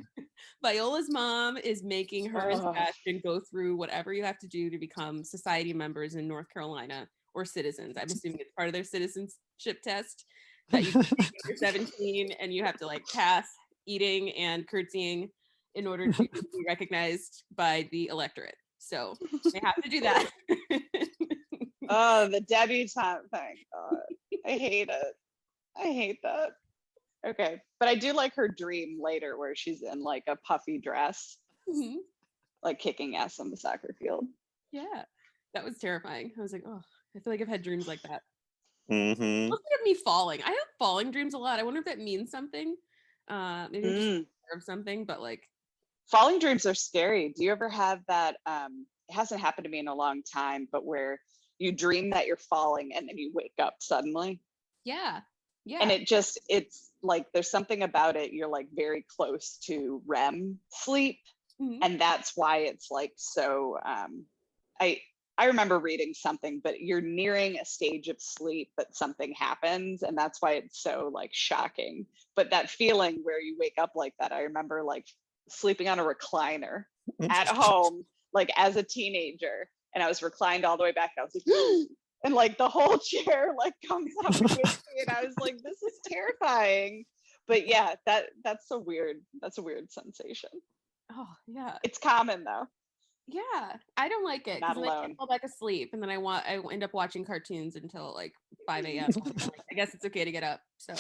Viola's mom is making her and Sebastian go through whatever you have to do to become society members in North Carolina, or citizens. I'm assuming it's part of their citizenship test that you take when you're 17, and you have to like pass eating and curtsying in order to be recognized by the electorate. So they have to do that. Oh, the debutante thing. God, I hate it. I hate that. Okay, but I do like her dream later where she's in like a puffy dress, like kicking ass on the soccer field. Yeah, that was terrifying. I was like, oh, I feel like I've had dreams like that. Mm-hmm. Look at me falling. I have falling dreams a lot. I wonder if that means something. Maybe I'm just aware of something, but like falling dreams are scary. Do you ever have that? It hasn't happened to me in a long time, but where you dream that you're falling and then you wake up suddenly. Yeah. And it's like there's something about it. You're like very close to REM sleep, and that's why it's like so. I remember reading something, but you're nearing a stage of sleep, but something happens, and that's why it's so like shocking. But that feeling where you wake up like that, I remember like sleeping on a recliner at home, like as a teenager, and I was reclined all the way back. And I was like, and like the whole chair like comes up with me, and I was like, this is terrifying. But yeah, that's a weird sensation. Oh yeah, it's common though. Yeah, I don't like it Not because then I alone. can't fall back asleep, and then I end up watching cartoons until like 5 a.m. Like, I guess it's okay to get up. So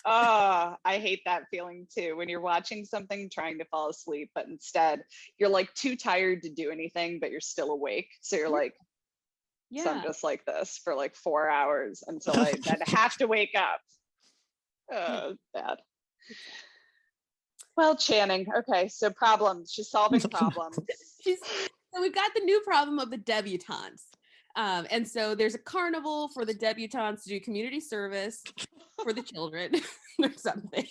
Oh, I hate that feeling too. When you're watching something trying to fall asleep, but instead you're like too tired to do anything, but you're still awake. So you're like, so I'm yeah, just like this for like 4 hours until I then have to wake up. Bad. Well, Channing. Okay, so problems. She's solving problems. So we've got the new problem of the debutantes. And so there's a carnival for the debutantes to do community service for the children or something.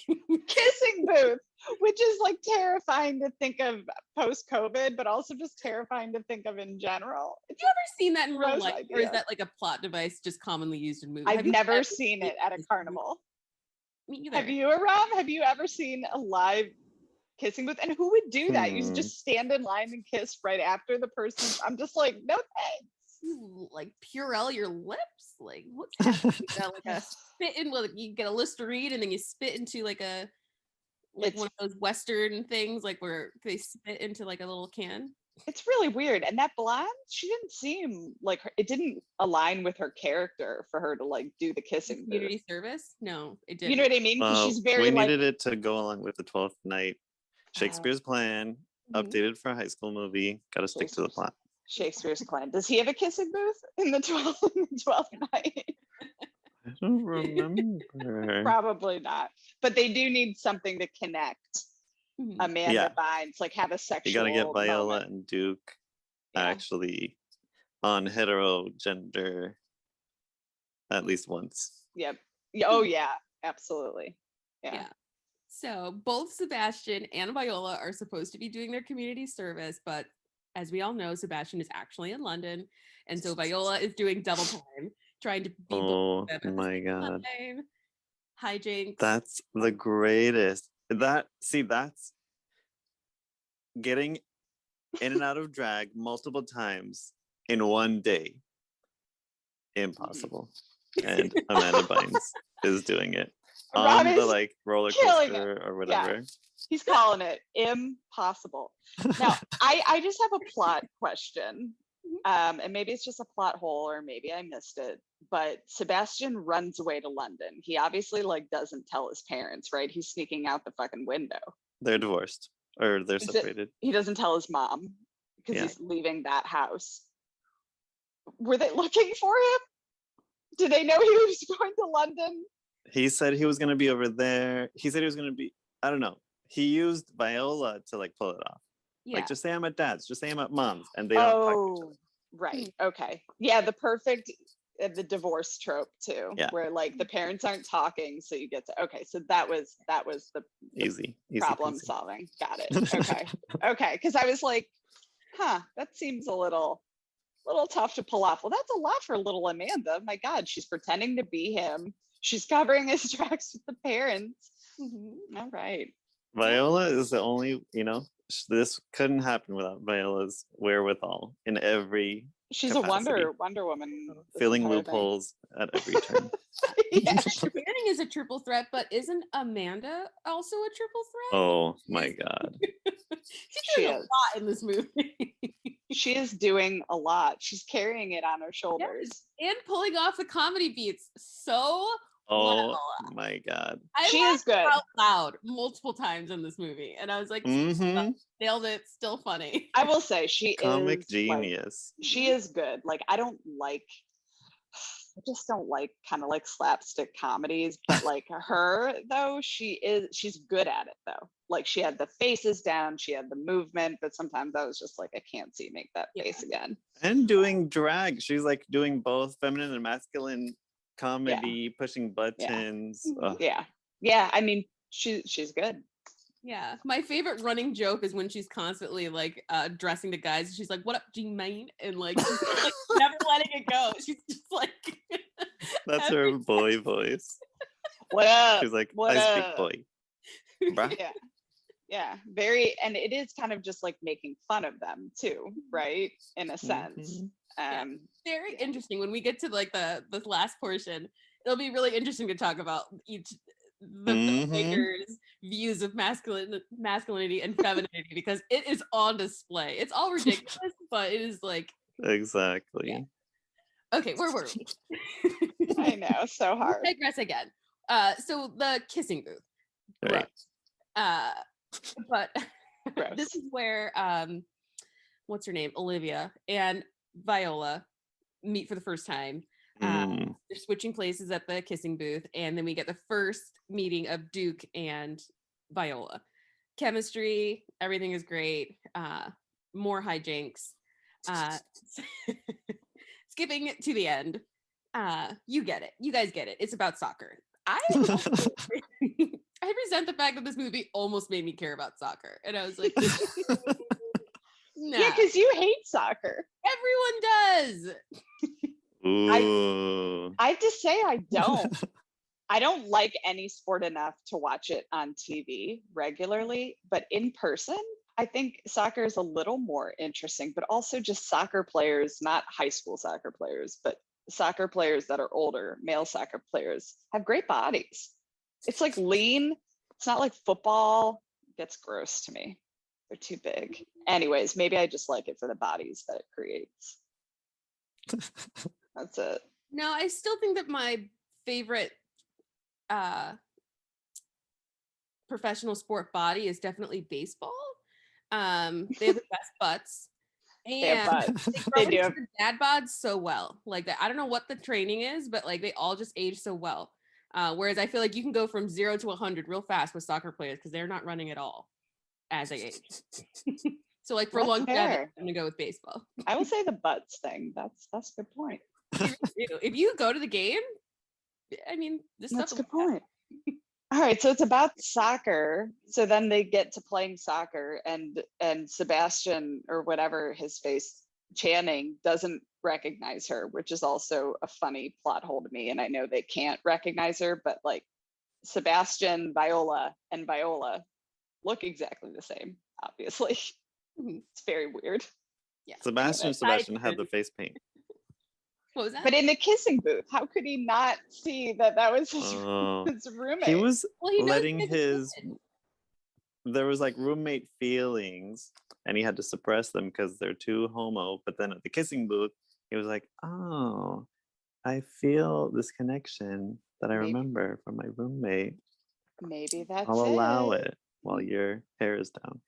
Kissing booth, which is like terrifying to think of post-COVID, but also just terrifying to think of in general. Have you ever seen that in real Gross life? Or is idea. that like a plot device just commonly used in movies? I've Have you never ever seen it at a carnival. Me either. Have you, Aram? Have you ever seen a live kissing booth? And who would do that? You just stand in line and kiss right after the person. I'm just like, no thanks. You like Purell your lips? Like what's happening? You got like a spit in, like you get a Listerine and then you spit into like a one of those Western things, like where they spit into like a little can. It's really weird. And that blonde, she didn't seem like her, it didn't align with her character for her to like do the kissing Community booth. service? No, it didn't. You know what I mean? Because she's very we like needed it to go along with the 12th night. Shakespeare's plan, updated for a high school movie. Got to stick to the plot. Shakespeare's plan. Does he have a kissing booth in the 12th night? I don't remember. Probably not. But they do need something to connect Amanda Bynes, like have a sexual. You got to get Viola moment. and Duke actually on hetero gender at least once. Yep. Oh yeah, absolutely. Yeah. So both Sebastian and Viola are supposed to be doing their community service, but as we all know, Sebastian is actually in London, and so Viola is doing double time, trying to be. Oh my god! Hijinks. That's the greatest. That's getting in and out of drag multiple times in one day. Impossible. And Amanda Bynes is doing it on the like roller coaster or whatever. Yeah. He's calling it impossible. Now, I just have a plot question. And maybe it's just a plot hole or maybe I missed it. But Sebastian runs away to London. He obviously like doesn't tell his parents, right? He's sneaking out the fucking window. They're divorced or they're separated. He doesn't tell his mom because he's leaving that house. Were they looking for him? Did they know he was going to London? He said he was going to be over there. He said he was going to be, I don't know. He used Viola to like pull it off. Yeah. Like just say I'm at dad's, just say I'm at mom's, and they don't talk to each other. Right. Okay. Yeah, the perfect the divorce trope too, where like the parents aren't talking, so you get to so that was the easy problem solving. Got it. Okay. Okay. Because I was like, that seems a little tough to pull off. Well, that's a lot for little Amanda. My God, she's pretending to be him. She's covering his tracks with the parents. All right. Viola is the only, this couldn't happen without Viola's wherewithal in every She's capacity. a Wonder Woman. Filling loopholes at every turn. Channing is a triple threat, but isn't Amanda also a triple threat? Oh my God. She's doing a lot in this movie. She is doing a lot. She's carrying it on her shoulders. Yes. And pulling off the comedy beats so well. My God. She is good. Out loud multiple times in this movie. And I was like, nailed it. Still funny. I will say she comic is genius. Like, she is good. Like I just don't like kind of like slapstick comedies, but like her though, she's good at it though. Like she had the faces down, she had the movement, but sometimes I was just like, I can't see make that face again. And doing drag. She's like doing both feminine and masculine comedy, pushing buttons. Yeah. I mean, she's good. Yeah, my favorite running joke is when she's constantly like dressing the guys. She's like, "What up, G-Mane?" And like, she's, like never letting it go. She's just like, that's her boy voice. What up? She's like, what I up? speak boy. Bruh. Yeah, very, and it is kind of just like making fun of them too, right? In a sense. Very interesting when we get to like the last portion. It'll be really interesting to talk about each the filmmakers' views of masculinity and femininity, because it is on display. It's all ridiculous, but it is like Exactly. yeah. Okay, where were we? I know, so hard. I digress again. So the kissing booth. Right. But Gross. this is where what's her name? Olivia and Viola meet for the first time. They're switching places at the kissing booth, and then we get the first meeting of Duke and Viola. Chemistry, everything is great. More hijinks. Skipping it to the end. You get it. You guys get it. It's about soccer. I resent the fact that this movie almost made me care about soccer. And I was like, nah. Yeah, because you hate soccer. Everyone does. Ooh. I have to say I don't. I don't like any sport enough to watch it on TV regularly, but in person, I think soccer is a little more interesting, but also just soccer players, not high school soccer players, but soccer players that are older, male soccer players, have great bodies. It's like lean. It's not like football. It gets gross to me. They're too big. Anyways, maybe I just like it for the bodies that it creates. That's it. No, I still think that my favorite professional sport body is definitely baseball. They have the best butts. And They have butts. they They do. the dad bods so well. Like that, I don't know what the training is, but like they all just age so well. Whereas I feel like you can go from 0 to 100 real fast with soccer players because they're not running at all as they age. So like for That's longevity, fair. I'm gonna go with baseball. I will say the butts thing. That's a good point. If you go to the game, I mean, this That's a stuff. good point. All right, so it's about soccer. So then they get to playing soccer, and Sebastian, or whatever his face, Channing, doesn't recognize her, which is also a funny plot hole to me. And I know they can't recognize her, but like Sebastian, Viola, and Viola look exactly the same, obviously. It's very weird. Yeah. Sebastian had the face paint. What was that? But in the kissing booth, how could he not see that was his, his roommate? He was he letting his there was like roommate feelings, and he had to suppress them because they're too homo. But then at the kissing booth, he was like, "Oh, I feel this connection that I remember from my roommate. Maybe that's I'll allow it. it while your hair is down."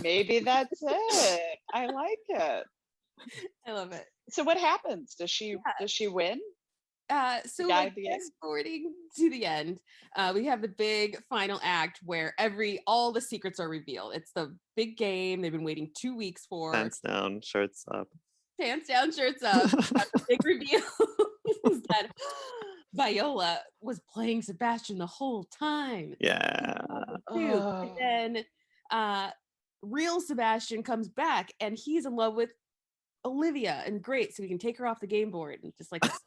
Maybe that's it. I like it. I love it. So what happens? Does she win? So like forwarding to the end, we have the big final act where all the secrets are revealed. It's the big game they've been waiting 2 weeks for. Pants down, shirts up. Pants down, shirts up. The big reveal is that Viola was playing Sebastian the whole time. Yeah. And then real Sebastian comes back and he's in love with Olivia, and great, so we can take her off the game board and just like stop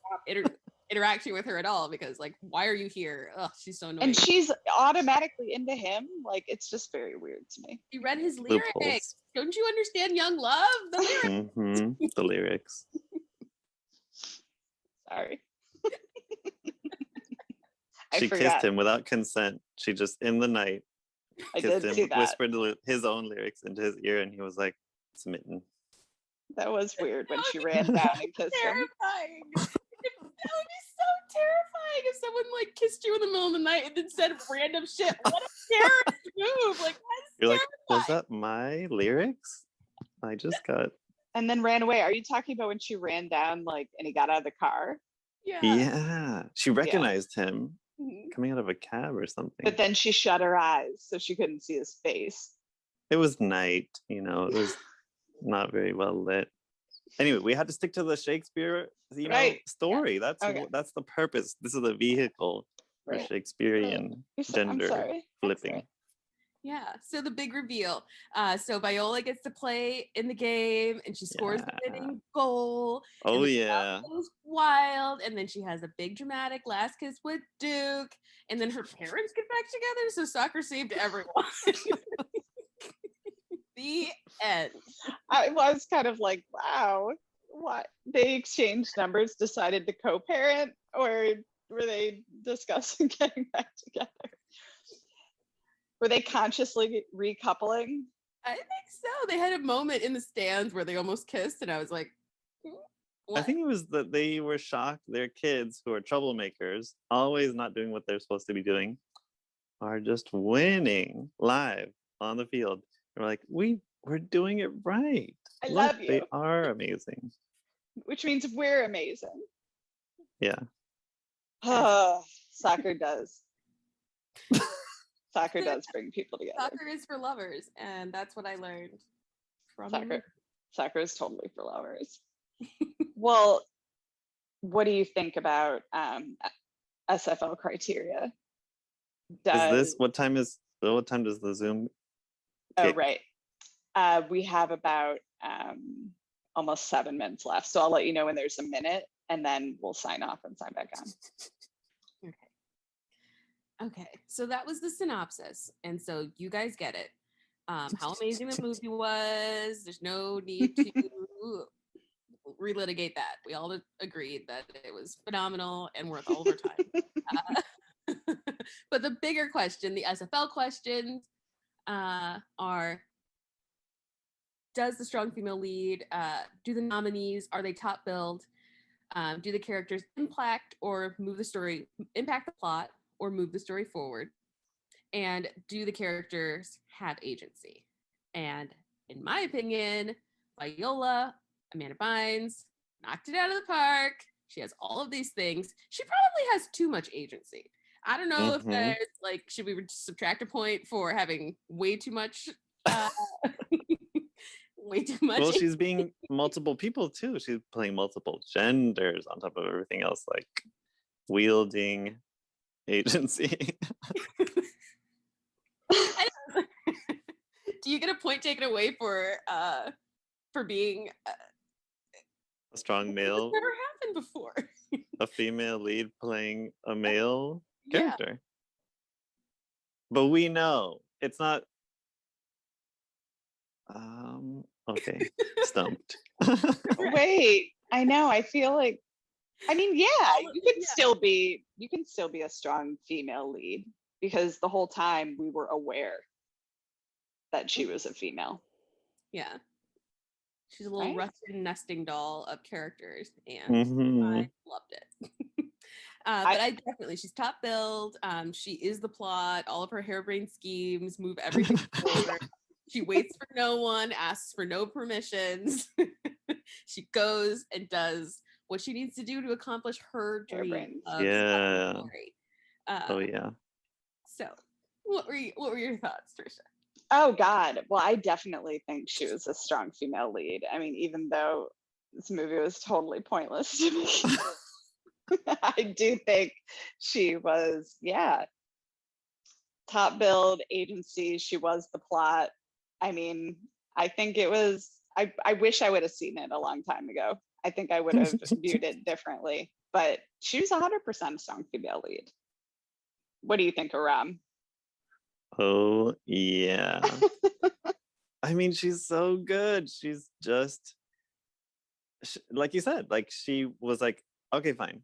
interacting with her at all, because like, why are you here? Ugh, she's so annoying. And she's automatically into him. Like, it's just very weird to me. He read his lyrics. Don't you understand young love? The lyrics. The lyrics. Sorry. She kissed him without consent. She just, in the night, kissed him, whispered his own lyrics into his ear, and he was like, smitten. That was weird when she ran down and kissed terrifying. That would be so terrifying if someone like kissed you in the middle of the night and then said random shit. What a terrorist move! Like, you're like, was that my lyrics? I just got. And then ran away. Are you talking about when she ran down, like, and he got out of the car? Yeah. Yeah. She recognized him coming out of a cab or something. But then she shut her eyes so she couldn't see his face. It was night, it was not very well lit. Anyway, we had to stick to the Shakespeare, story. Yeah. That's the purpose. This is the vehicle for Shakespearean gender flipping. Yeah. So the big reveal. So Viola gets to play in the game, and she scores the winning goal. Oh yeah. It was wild, and then she has a big dramatic last kiss with Duke, and then her parents get back together. So soccer saved everyone. The end. I was kind of like, wow, what? They exchanged numbers, decided to co-parent, or were they discussing getting back together? Were they consciously recoupling? I think so. They had a moment in the stands where they almost kissed, and I was like, what? I think it was that they were shocked their kids, who are troublemakers, always not doing what they're supposed to be doing, are just winning live on the field. They're like, we're doing it right. I Look, love you. They are amazing. Which means we're amazing. Yeah. Soccer does. Soccer does bring people together. Soccer is for lovers, and that's what I learned from Soccer is totally for lovers. Well, what do you think about SFL criteria? What time does the Zoom Oh, kick? right. We have about almost 7 minutes left. So I'll let you know when there's a minute, and then we'll sign off and sign back on. Okay, so that was the synopsis, and so you guys get it. How amazing the movie was. There's no need to relitigate that. We all agreed that it was phenomenal and worth all of our time. But the bigger question, the SFL questions, are: does the strong female lead, do the nominees, are they top billed? Do the characters impact the plot, or move the story forward? And do the characters have agency? And in my opinion, Viola, Amanda Bynes, knocked it out of the park. She has all of these things. She probably has too much agency. I don't know if there's should we subtract a point for having way too much way too much? Well, she's being multiple people too. She's playing multiple genders on top of everything else, like wielding agency. Do you get a point taken away for being A strong male? It's never happened before. A female lead playing a male character. But we know it's not. Okay, stumped. Wait, I know. I feel like, I mean, you can still be a strong female lead, because the whole time we were aware that she was a female. Yeah. She's a little rusted nesting doll of characters, and I loved it. But she's top billed. She is the plot. All of her harebrained schemes move everything forward. She waits for no one, asks for no permissions. She goes and does what she needs to do to accomplish her dream of story. Oh yeah. So, what were your thoughts, Tricia? Oh God. Well, I definitely think she was a strong female lead. I mean, even though this movie was totally pointless to me, I do think she was, top billed, agency. She was the plot. I mean, I think it was, I wish I would have seen it a long time ago. I think I would have viewed it differently, but she was 100% a strong female lead. What do you think, Aram? Oh, yeah. I mean, she's so good. She's just, like you said, like she was like, okay, fine.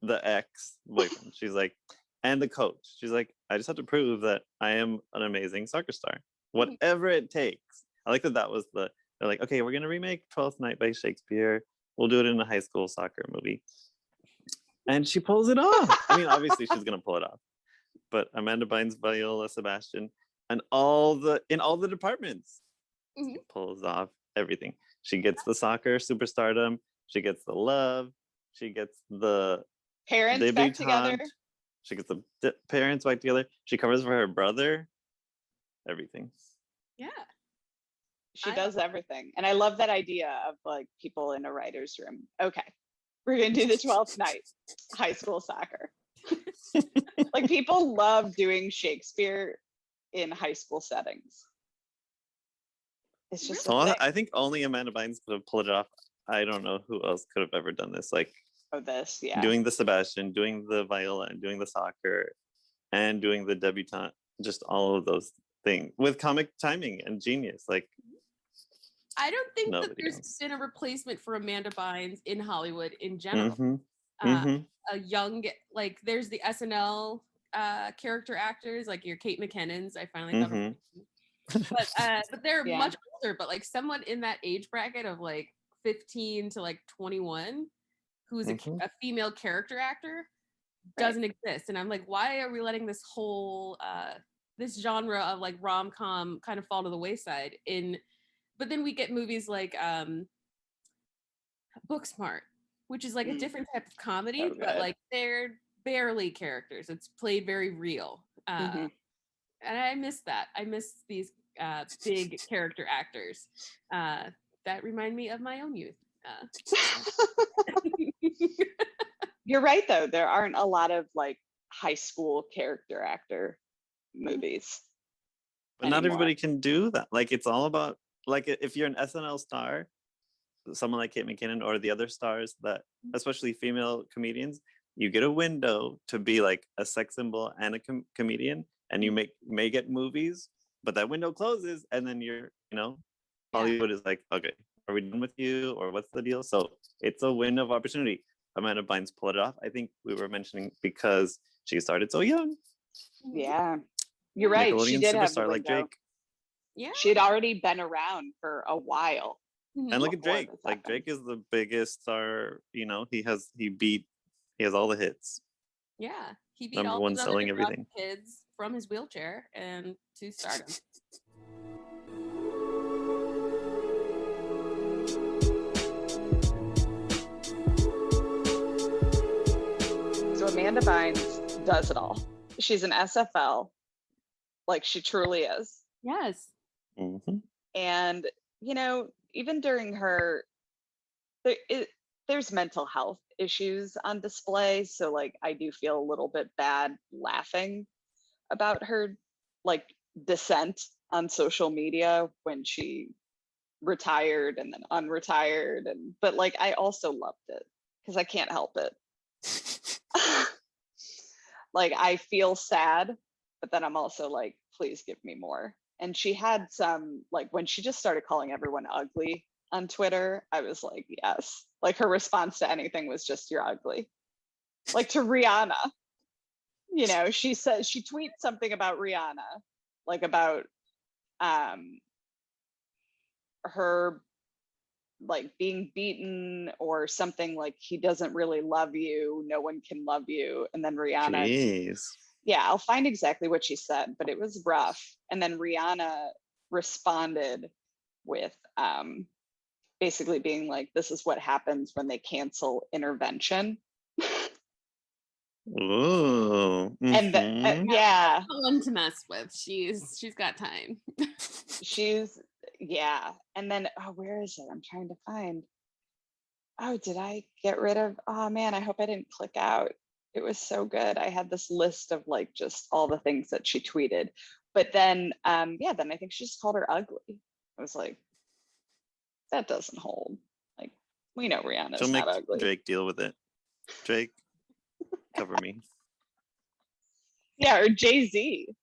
The ex-boyfriend. She's like, and the coach. She's like, I just have to prove that I am an amazing soccer star. Whatever it takes. I like that was they're like, okay, we're going to remake 12th Night by Shakespeare. We'll do it in a high school soccer movie. And she pulls it off. I mean, obviously she's going to pull it off. But Amanda Bynes, Viola, Sebastian, and in all the departments, she pulls off everything. She gets the soccer superstardom. She gets the love. She gets the parents back together. She gets the parents back together. She covers for her brother. Everything. Yeah. She does everything. And I love that idea of like people in a writer's room. Okay, we're going to do the 12th night high school soccer. Like people love doing Shakespeare in high school settings. It's just I think only Amanda Bynes could have pulled it off. I don't know who else could have ever done this. Like doing the Sebastian, doing the Viola, and doing the soccer, and doing the debutante. Just all of those things with comic timing and genius. Like I don't think that there's been a replacement for Amanda Bynes in Hollywood in general. A young, like there's the SNL character actors, like your Kate McKinnons. I finally got them. But they're Yeah. much older, but like someone in that age bracket of like 15 to like 21 who's a female character actor doesn't exist. And I'm like, why are we letting this whole this genre of like rom-com kind of fall to the wayside? But then we get movies like Booksmart, which is like a different type of comedy, but like they're barely characters. It's played very real. And I miss that. I miss these big character actors that remind me of my own youth. You're right, though. There aren't a lot of like high school character actor movies. But not everybody can do that. Like, it's all about, like, if you're an SNL star, someone like Kate McKinnon or the other stars that, especially female comedians, you get a window to be like a sex symbol and a comedian, and you may get movies, but that window closes, and then Hollywood is like, okay, are we done with you, or what's the deal? So it's a window of opportunity. Amanda Bynes pulled it off. I think we were mentioning because she started so young. Yeah, you're right. She did have the like Drake. Yeah, she had already been around for a while. And look at Drake. Like, Drake is the biggest star. He has all the hits. Yeah, he beat number all one those selling other everything kids from his wheelchair and to stardom. So Amanda Bynes does it all. She's an SFL, like she truly is. Yes. And even during her, there's mental health issues on display. So like I do feel a little bit bad laughing about her like descent on social media when she retired and then unretired, but like I also loved it because I can't help it. Like I feel sad, but then I'm also like, please give me more. And she had some, like when she just started calling everyone ugly on Twitter, I was like, yes. Like her response to anything was just, you're ugly. Like to Rihanna, she says, she tweets something about Rihanna, like about her like being beaten or something, like he doesn't really love you, no one can love you. And then Rihanna, Jeez. yeah, I'll find exactly what she said, but it was rough. And then Rihanna responded with basically being like, this is what happens when they cancel intervention. Ooh. And yeah, One to mess with. She's got time. Yeah. And then, where is it? I'm trying to find. Oh, did I get rid of? Oh man, I hope I didn't click out. It was so good. I had this list of like just all the things that she tweeted. But then, then I think she just called her ugly. I was like, that doesn't hold. Like, we know Rihanna's not ugly. Drake deal with it. Drake, cover me. Yeah, or Jay-Z.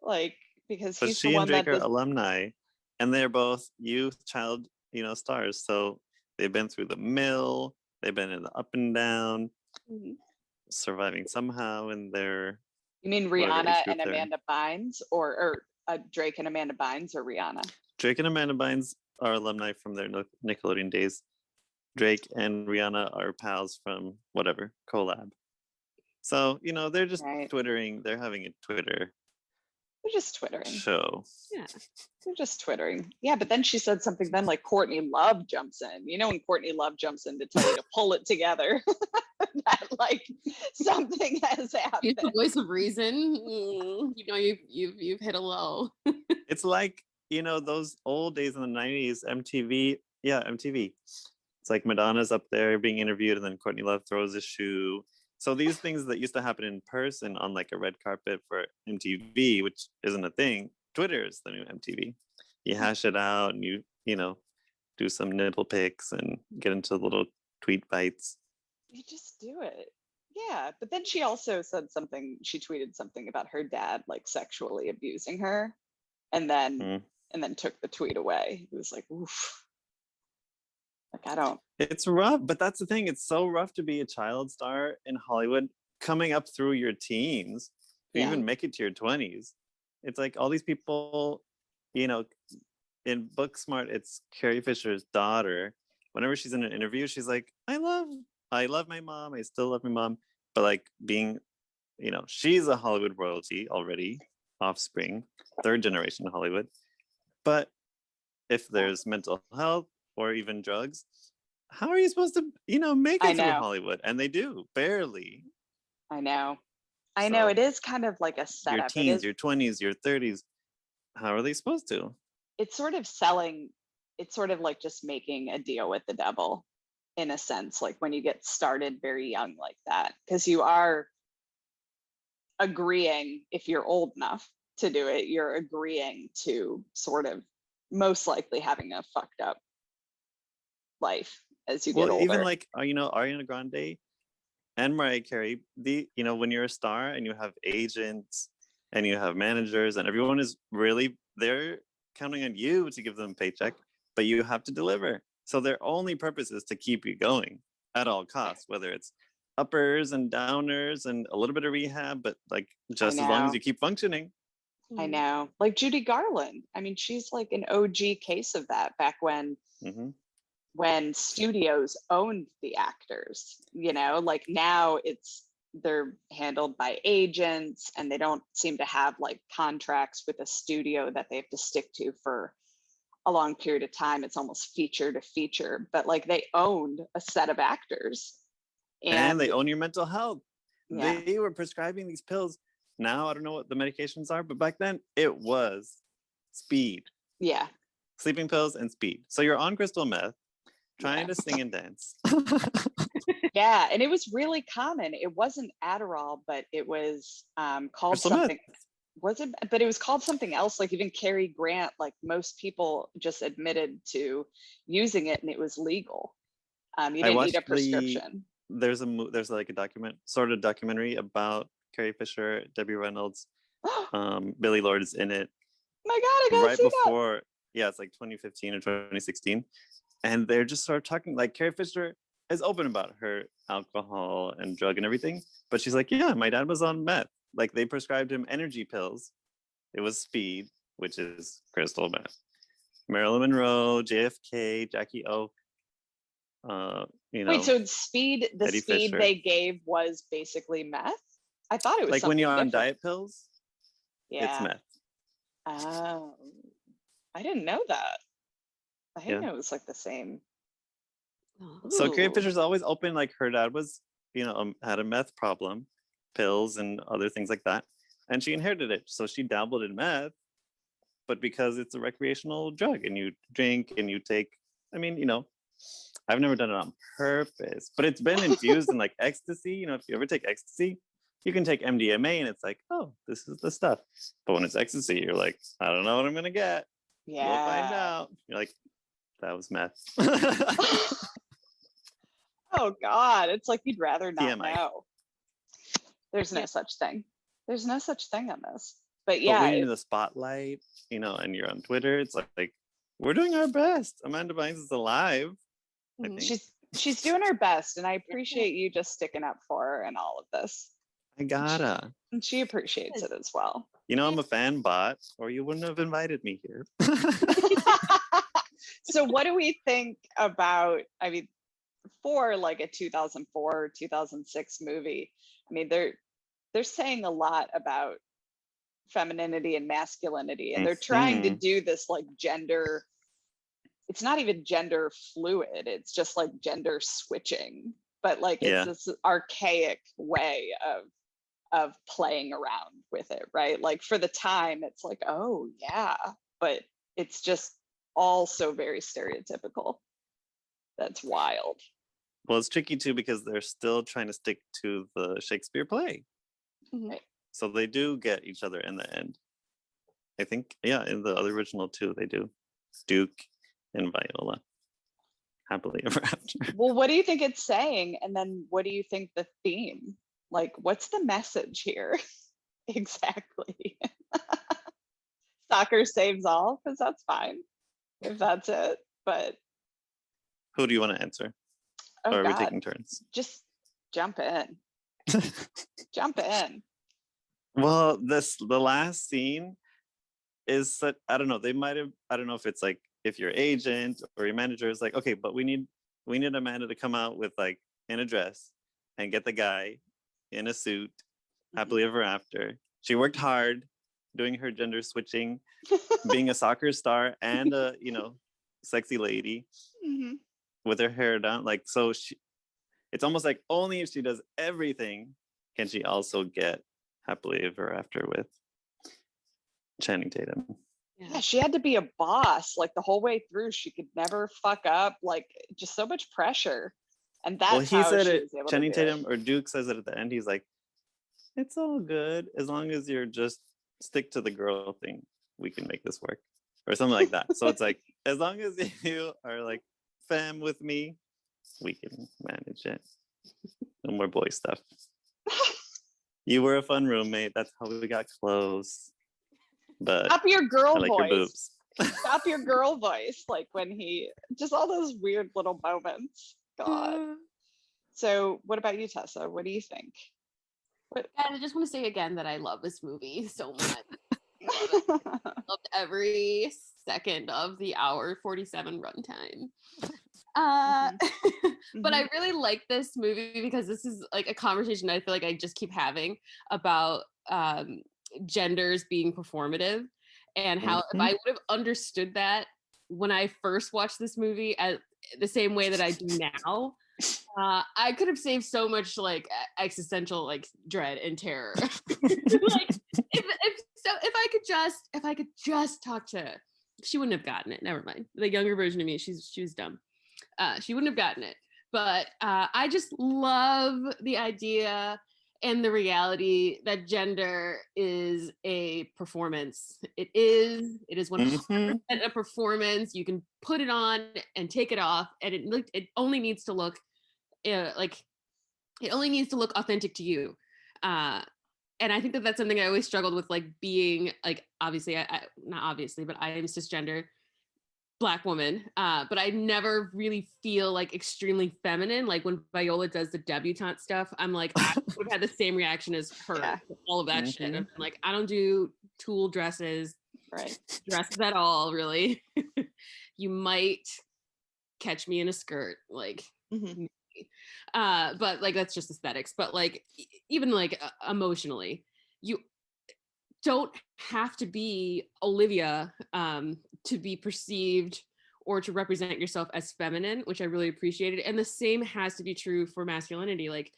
Like, because he's the one that. But she and Drake are alumni. And they're both child, stars. So they've been through the mill. They've been in the up and down, surviving somehow in their. You mean Rihanna and Amanda Bynes, or Drake and Amanda Bynes, or Rihanna? Drake and Amanda Bynes are alumni from their Nickelodeon days. Drake and Rihanna are pals from whatever collab. So they're just twittering. They're having a Twitter. They're just twittering. Show. Yeah, they're just twittering. Yeah, but then she said something then like Courtney Love jumps in. When Courtney Love jumps in to tell you to pull it together, that like something has happened. She's the voice of reason. You've hit a low. It's like those old days in the 90s, MTV. Yeah, MTV. It's like Madonna's up there being interviewed, and then Courtney Love throws a shoe. So these things that used to happen in person on like a red carpet for MTV, which isn't a thing, Twitter is the new MTV. You hash it out and you do some nipple pics and get into little tweet bites. You just do it. Yeah, but then she also said something, she tweeted something about her dad like sexually abusing her, and then took the tweet away. It was like, oof. Like, I don't. It's rough, but that's the thing. It's so rough to be a child star in Hollywood coming up through your teens, or Yeah. even make it to your 20s. It's like all these people, you know, in Booksmart, it's Carrie Fisher's daughter. Whenever she's in an interview, she's like, I love my mom. I still love my mom. But like being, you know, she's a Hollywood royalty already, offspring, third generation Hollywood. But if there's mental health or even drugs, how are you supposed to, you know, make I it through know. Hollywood? And they do, barely. I know. I know. So, It is kind of like a your setup. It teens, is. your 20s, your 30s, how are they supposed to? It's sort of selling. It's sort of like just making a deal with the devil, in a sense. Like when you get started very young like that, because you are agreeing, if you're old enough to do it, you're agreeing to sort of most likely having a fucked up life as you get Well, older. even like, you know, Ariana Grande and Mariah Carey, you know, when you're a star and you have agents and you have managers and everyone is really, they're counting on you to give them a paycheck, but you have to deliver. So their only purpose is to keep you going at all costs, whether it's uppers and downers and a little bit of rehab, but like just as long as know. you keep functioning. I know. Like Judy Garland. I mean, she's like an OG case of that back when when studios owned the actors, you know, like now they're handled by agents and they don't seem to have like contracts with a studio that they have to stick to for a long period of time. It's almost feature to feature, but like they owned a set of actors. And they own your mental health. Yeah. They were prescribing these pills. Now I don't know what the medications are, but back then it was speed. Yeah. Sleeping pills and speed. So you're on crystal meth, trying to sing and dance. Yeah, and it was really common. It wasn't Adderall, but it was called Crystal something. meth. Was it? But it was called something else. Like even Cary Grant, like most people just admitted to using it, and it was legal. You didn't need a prescription. There's like a documentary about Carrie Fisher, Debbie Reynolds, Billy Lord is in it. My God, I gotta right see before, yeah, it's like 2015 or 2016, and they're just sort of talking like Carrie Fisher is open about her alcohol and drug and everything, but she's like, yeah, my dad was on meth. Like they prescribed him energy pills. It was speed, which is crystal meth. Marilyn Monroe, JFK, Jackie O. You know. Wait, so speed, the Eddie speed Fisher. they gave was basically meth? I thought it was like when you're on different. diet pills, Yeah. it's meth. Oh, I didn't know that. I didn't know it was like the same. So Carrie Ooh. Fisher's always open. Like her dad was, you know, had a meth problem, pills and other things like that, and she inherited it. So she dabbled in meth, but because it's a recreational drug and you drink and you take, I mean, you know, I've never done it on purpose, but it's been infused in like ecstasy. You know, if you ever take ecstasy, you can take MDMA and it's like, oh, this is the stuff. But when it's ecstasy, you're like, I don't know what I'm gonna get. Yeah. We'll find out. You're like, that was meth. Oh God, it's like you'd rather not TMI. know. There's no such thing. There's no such thing on this. But But yeah, when you're in the spotlight, you know, and you're on Twitter, it's like we're doing our best. Amanda Bynes is alive. I think. she's doing her best, and I appreciate you just sticking up for her in all of this. I gotta. And she appreciates it as well. You know, I'm a fan bot, or you wouldn't have invited me here. So what do we think about, I mean, for like a 2004 or 2006 movie, I mean, they're saying a lot about femininity and masculinity, and they're trying to do this like gender, it's not even gender fluid, it's just like gender switching, but like it's this archaic way of playing around with it, right? Like for the time it's like, oh yeah, but it's just all so very stereotypical. That's wild. Well, it's tricky too because they're still trying to stick to the Shakespeare play. Right. So they do get each other in the end. I think, yeah, in the other original too, they do. Duke and Viola. Happily ever after. Well, what do you think it's saying? And then what do you think the theme? Like, what's the message here? Exactly. Soccer saves all, because that's fine if that's it. But who do you want to answer? Or are we taking turns? Just jump in. Jump in. Well, the last scene is such, I don't know, they might have, I don't know if it's like if your agent or your manager is like, okay, but we need Amanda to come out with like in a dress and get the guy in a suit, happily ever after. She worked hard doing her gender switching, being a soccer star and a, sexy lady with her hair down. Like, so it's almost like only if she does everything can she also get happily ever after with Channing Tatum. Yeah, she had to be a boss like the whole way through. She could never fuck up, like just so much pressure. And that's he how said she it, was able Channing to do Tatum or Duke says it at the end. He's like, it's all good as long as you're just stick to the girl thing, we can make this work, or something like that. So it's like, as long as you are like fam with me, we can manage it. No more boy stuff. You were a fun roommate. That's how we got close. But Stop your girl I like voice. your boobs. Stop your girl voice. Like when he just all those weird little moments. God. So what about you, Tessa? What do you think? I just want to say again that I love this movie so much. Loved every second of the hour 47 runtime. But I really like this movie because this is like a conversation I feel like I just keep having about genders being performative, and how if I would have understood that when I first watched this movie at the same way that I do now, I could have saved so much like existential like dread and terror. Like if I could just talk to, she wouldn't have gotten it. Never mind. The younger version of me, she was dumb. She wouldn't have gotten it. But I just love the idea and the reality that gender is a performance. It is 100% a performance. You can put it on and take it off, and it only needs to look authentic to you. And I think that that's something I always struggled with, like being like, obviously, not obviously, but I am cisgender Black woman, but I never really feel like extremely feminine. Like when Viola does the debutante stuff, I'm like, I would have had the same reaction as her. All of that shit. I'm like, I don't do tulle dresses, dresses at all, really. You might catch me in a skirt, like. But like that's just aesthetics. But like even like emotionally, you don't have to be Olivia to be perceived or to represent yourself as feminine, which I really appreciated. And the same has to be true for masculinity. Like,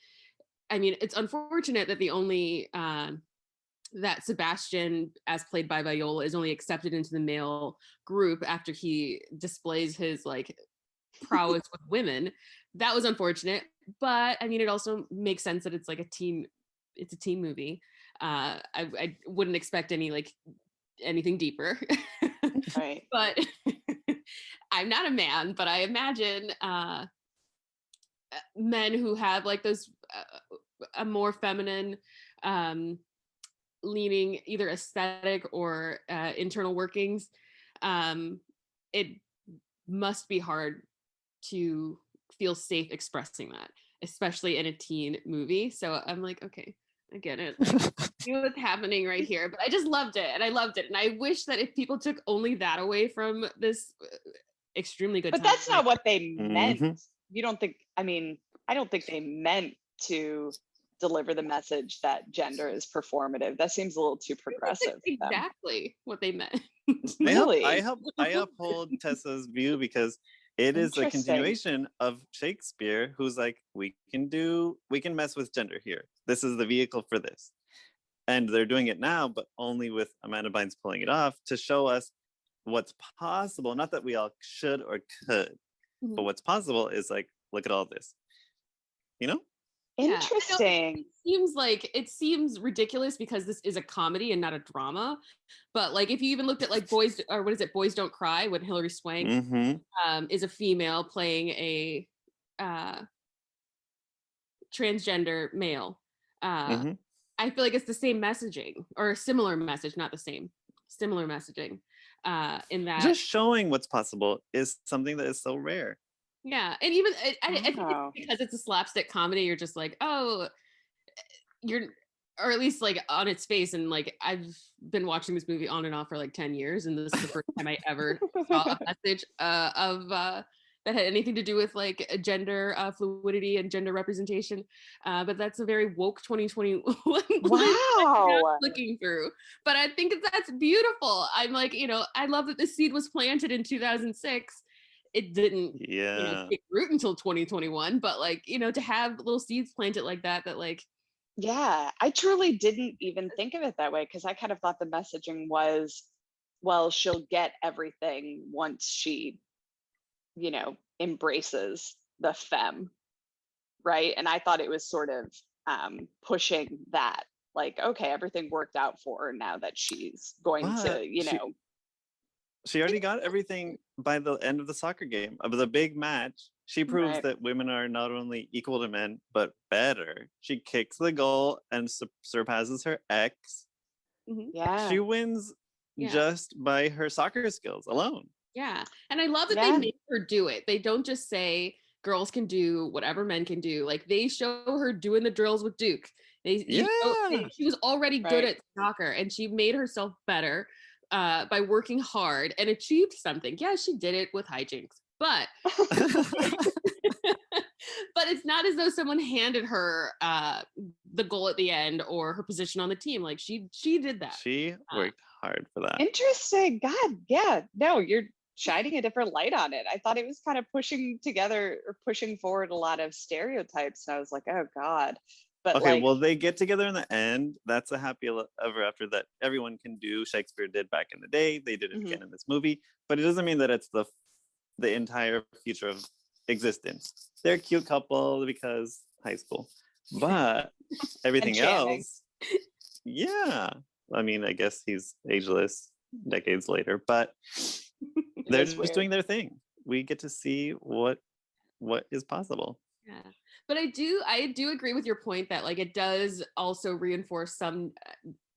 I mean, it's unfortunate that the only that Sebastian, as played by Viola, is only accepted into the male group after he displays his like prowess with women. That was unfortunate, but I mean, it also makes sense that it's like it's a teen movie. I wouldn't expect anything deeper. Right. But I'm not a man, but I imagine men who have like those a more feminine leaning either aesthetic or internal workings, it must be hard to feel safe expressing that, especially in a teen movie. So I'm like, okay, I get it. Like, see what's happening right here. But I just loved it, and I loved it. And I wish that if people took only that away from this extremely good but time, that's not what they meant. You don't think, I mean, I don't think they meant to deliver the message that gender is performative. That seems a little too progressive. Exactly what they meant. Really? I uphold Tessa's view because it is a continuation of Shakespeare, who's like, we can mess with gender here. This is the vehicle for this. And they're doing it now, but only with Amanda Bynes pulling it off to show us what's possible. Not that we all should or could, but what's possible is like, look at all this, you know? Interesting. It seems ridiculous because this is a comedy and not a drama. But like if you even looked at like Boys Don't Cry, when Hilary Swank is a female playing a transgender male. I feel like it's the same messaging or a similar message, not the same, similar messaging. In that just showing what's possible is something that is so rare. Yeah, and even I think it's because it's a slapstick comedy, you're just like, oh, you're, or at least like on its face, and like I've been watching this movie on and off for like 10 years, and this is the first time I ever saw a message of that had anything to do with like gender fluidity and gender representation. But that's a very woke 2021 Wow. looking through. But I think that's beautiful. I'm like, I love that the seed was planted in 2006. It didn't, take root until 2021. But like, to have little seeds planted like that, like, yeah, I truly didn't even think of it that way, because I kind of thought the messaging was, well, she'll get everything once she, embraces the femme, right? And I thought it was sort of pushing that, like, okay, everything worked out for her now that she's going to, she already got everything by the end of the soccer game, of the big match. She proves that women are not only equal to men, but better. She kicks the goal and surpasses her ex. Yeah. She wins just by her soccer skills alone. Yeah. And I love that they make her do it. They don't just say girls can do whatever men can do. Like, they show her doing the drills with Duke. She was already good at soccer, and she made herself better by working hard and achieved something. Yeah, she did it with hijinks, but but it's not as though someone handed her the goal at the end or her position on the team. Like, she did that. She worked hard for that. Interesting. God, yeah. No, you're shining a different light on it. I thought it was kind of pushing forward a lot of stereotypes, and I was like, oh God. But okay, well, they get together in the end. That's a happy ever after that everyone can do. Shakespeare did back in the day. They did it again in this movie, but it doesn't mean that it's the entire future of existence. They're a cute couple because high school, but everything else, yeah. I mean, I guess he's ageless decades later, but they're just doing their thing. We get to see what is possible. Yeah. But I do agree with your point that like it does also reinforce some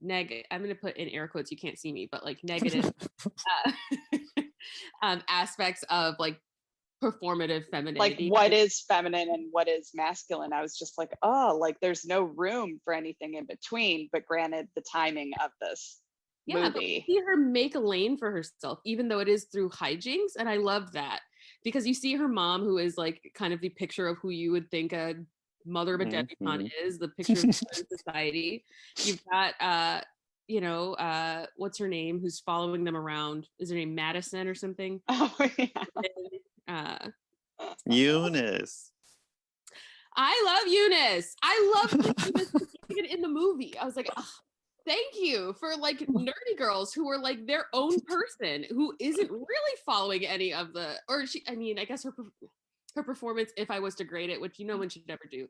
negative, I'm going to put in air quotes, you can't see me, but like negative aspects of like performative femininity. Like, what is feminine and what is masculine? I was just like, oh, like there's no room for anything in between. But granted, the timing of this movie. But we see her make a lane for herself, even though it is through hijinks. And I love that, because you see her mom, who is like kind of the picture of who you would think a mother of a debutante is, the picture of society. You've got what's her name, who's following them around? Is her name Madison or something? Oh yeah. Eunice. I love Eunice. I love Eunice in the movie. I was like, oh, thank you for like nerdy girls who are like their own person, who isn't really following any of the, or she, I mean, I guess her performance, if I was to grade it, which one should never do,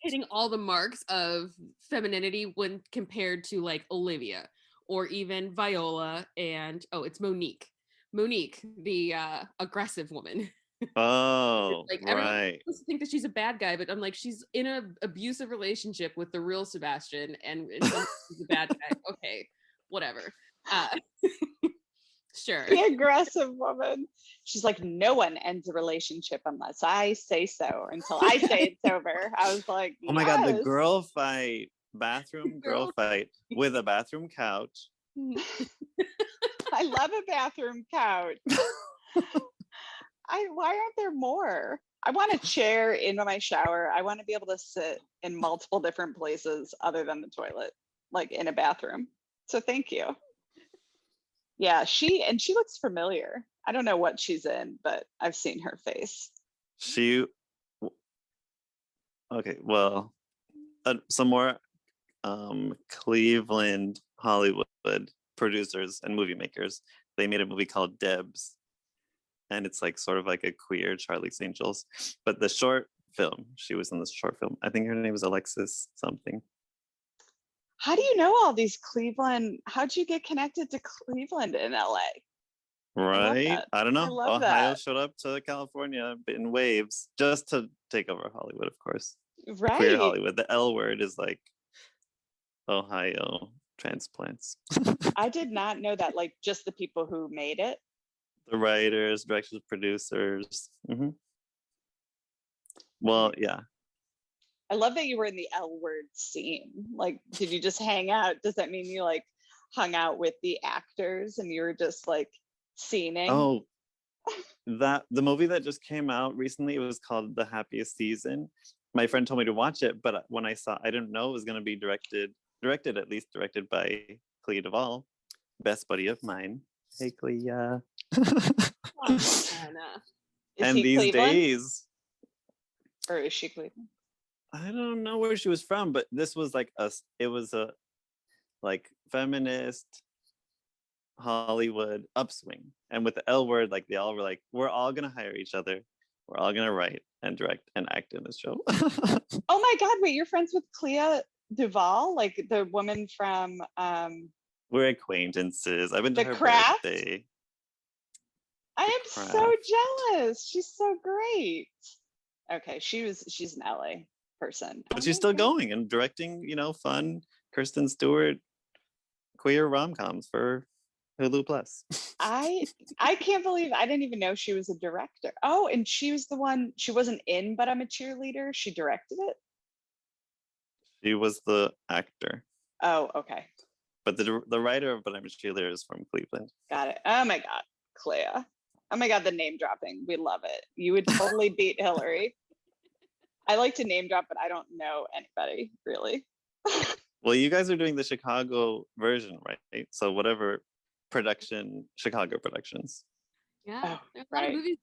hitting all the marks of femininity when compared to like Olivia or even Viola and it's Monique, the aggressive woman. Oh, like everyone supposed to think that she's a bad guy, but I'm like, she's in an abusive relationship with the real Sebastian, and she's a bad guy. Okay, whatever. Sure. The aggressive woman. She's like, no one ends a relationship unless I say so, or until I say it's over. I was like, oh my God, the girl fight, bathroom girl fight with a bathroom couch. I love a bathroom couch. Why aren't there more? I want a chair in my shower. I want to be able to sit in multiple different places other than the toilet, like in a bathroom. So thank you. Yeah, she looks familiar. I don't know what she's in, but I've seen her face. Okay, well, some more Cleveland, Hollywood producers and movie makers. They made a movie called Debs. And it's like sort of like a queer Charlie's Angels. But the short film, she was in this short film. I think her name was Alexis something. How do you know all these Cleveland? How'd you get connected to Cleveland in LA? Right? I don't know. Ohio showed up to California in waves just to take over Hollywood, of course. Right. Queer Hollywood. The L word is like Ohio transplants. I did not know that. Like, just the people who made it. The writers, directors, producers. Well, yeah. I love that you were in the L word scene. Like, did you just hang out? Does that mean you like hung out with the actors and you were just like scening? Oh, the movie that just came out recently, it was called The Happiest Season. My friend told me to watch it, but when I saw, I didn't know it was going to be directed by Clea Duvall, best buddy of mine. Hey, Clea. Is And he these Cleveland? days, Or is she Cleveland? I don't know where she was from, but this was like it was a like feminist Hollywood upswing. And with the L word, like they all were like, we're all gonna hire each other. We're all gonna write and direct and act in this show. Oh my God, wait, you're friends with Clea Duvall? Like the woman from We're acquaintances. I've been to The her Craft? birthday. I am so jealous. She's so great. Okay, she's an LA person. But she's still going and directing, fun Kristen Stewart queer rom-coms for Hulu Plus. I can't believe I didn't even know she was a director. Oh, and she was the one, she wasn't in But I'm a Cheerleader. She directed it. She was the actor. Oh, okay. But the writer of But I'm a Cheerleader is from Cleveland. Got it. Oh my God, Clea. Oh my God, the name dropping. We love it. You would totally beat Hillary. I like to name drop, but I don't know anybody really. Well, you guys are doing the Chicago version, right? So whatever production, Chicago productions. Yeah, Oh, there's a lot of right. movies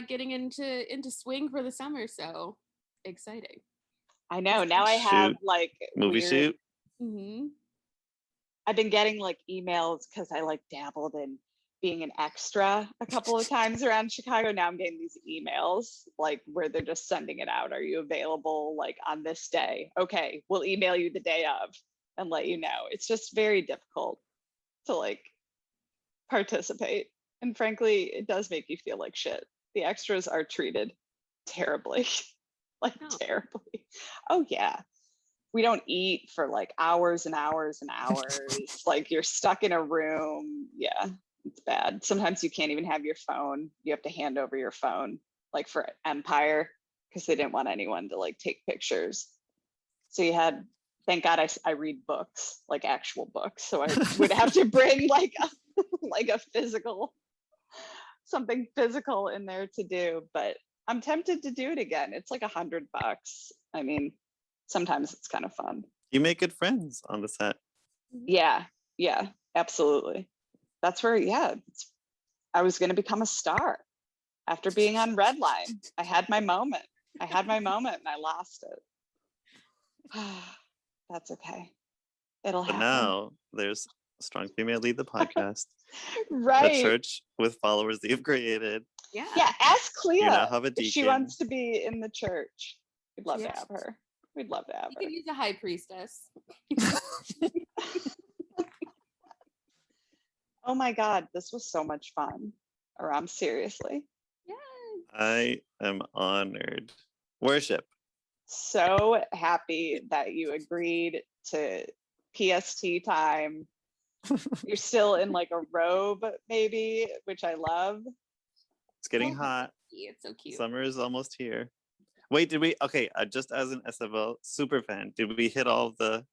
getting into swing for the summer, so exciting. I know. Now I have like movie weird, shoot. Mm-hmm. I've been getting like emails because I like dabbled in being an extra a couple of times around Chicago. Now I'm getting these emails like where they're just sending it out. Are you available like on this day? Okay, we'll email you the day of and let you know. It's just very difficult to like participate. And frankly, it does make you feel like shit. The extras are treated terribly, like terribly. Oh yeah. We don't eat for like hours and hours and hours. Like you're stuck in a room. Yeah, it's bad. Sometimes you can't even have your phone. You have to hand over your phone, like for Empire, because they didn't want anyone to like take pictures. So you had, thank God I read books, like actual books. So I would have to bring like a physical, something physical in there to do. But I'm tempted to do it again. It's like $100. I mean, sometimes it's kind of fun. You make good friends on the set. Yeah, absolutely. That's where, I was going to become a star after being on Redline. I had my moment and I lost it. That's okay. It'll happen. But now there's a strong female lead the podcast. Right. A church with followers that you've created. Yeah, ask Clea You now have a if she deacon. wants to be in the church. We'd love to have her. We'd love to have her. You could use a high priestess. Oh my God, this was so much fun. Aram, seriously. Yes. I am honored. Worship. So happy that you agreed to PST time. You're still in like a robe, maybe, which I love. It's getting hot. It's so cute. Summer is almost here. Wait, did we? Okay, just as an SFL super fan, did we hit all the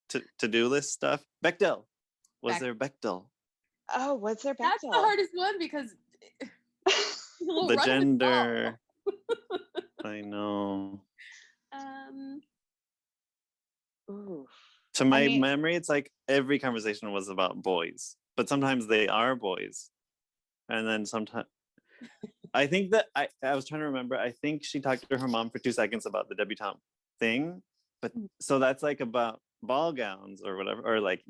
to-do list stuff? Bechdel. Was there Bechdel? Oh, was there Bechdel? That's the hardest one because the gender. I know. Ooh. To my memory, it's like every conversation was about boys, but sometimes they are boys, and then sometimes. I think that I was trying to remember. I think she talked to her mom for 2 seconds about the debutante thing, but so that's like about ball gowns or whatever, or like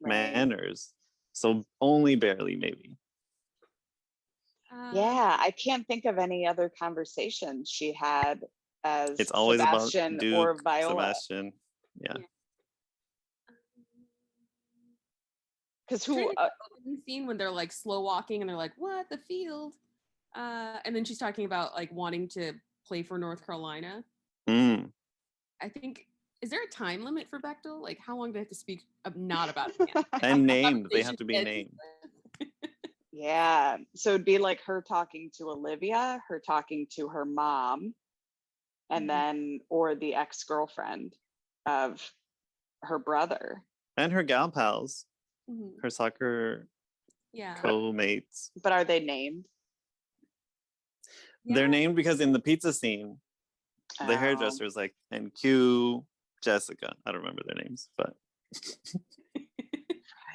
manners. So only barely, maybe. Yeah, I can't think of any other conversations she had as it's always Sebastian about Duke, or Viola. Sebastian, yeah. Because who scene when they're like slow walking and they're like, "What, the field?" And then she's talking about like wanting to play for North Carolina. I think, is there a time limit for Bechdel? Like, how long do they have to speak not about it? And named. They have to be named. Yeah. So it'd be like her talking to Olivia, her talking to her mom, and then or the ex-girlfriend of her brother and her gal pals, Mhm. her soccer Yeah. co-mates. but are they named? Yeah. They're named because in the pizza scene, the Oh, hairdresser's like, and Q, Jessica. I don't remember their names, but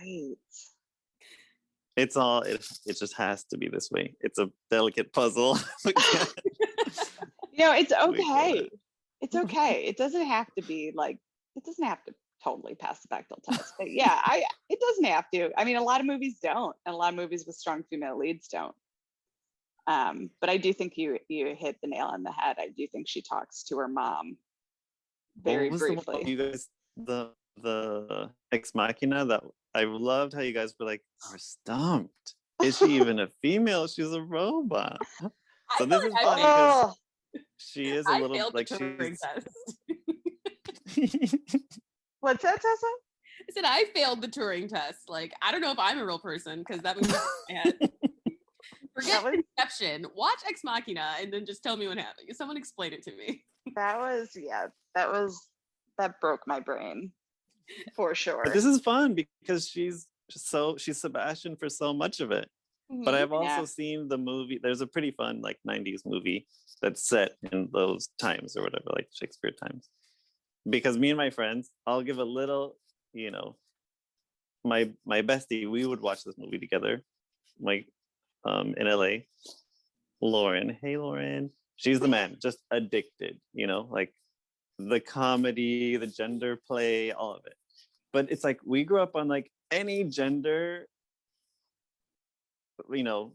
right. it's all, it just has to be this way. It's a delicate puzzle. You know, it's We do okay. it. It's okay. It doesn't have to be like, it doesn't have to totally pass the Bechdel test. But yeah, it doesn't have to. I mean, a lot of movies don't, and a lot of movies with strong female leads don't. But I do think you hit the nail on the head. I do think she talks to her mom very What was the briefly. one you guys, the Ex Machina, that I loved how you guys were like, we're stumped. Is she even a female? She's a robot. So this is funny because Oh, she is a I little failed like the Turing she's test. what's that, Tessa? I said I failed the Turing test. Like, I don't know if I'm a real person because that movie I had. Forget That was- Inception. Watch Ex Machina and then just tell me what happened. Someone explain it to me. That broke my brain for sure. But this is fun because she's Sebastian for so much of it. But I've also Yeah. seen the movie. There's a pretty fun like 90s movie that's set in those times or whatever, like Shakespeare times. Because me and my friends, I'll give a little, you know, my bestie, we would watch this movie together, like in LA. Lauren, hey Lauren, she's the man, just addicted, you know, like the comedy, the gender play, all of it. But it's like we grew up on like any gender, you know,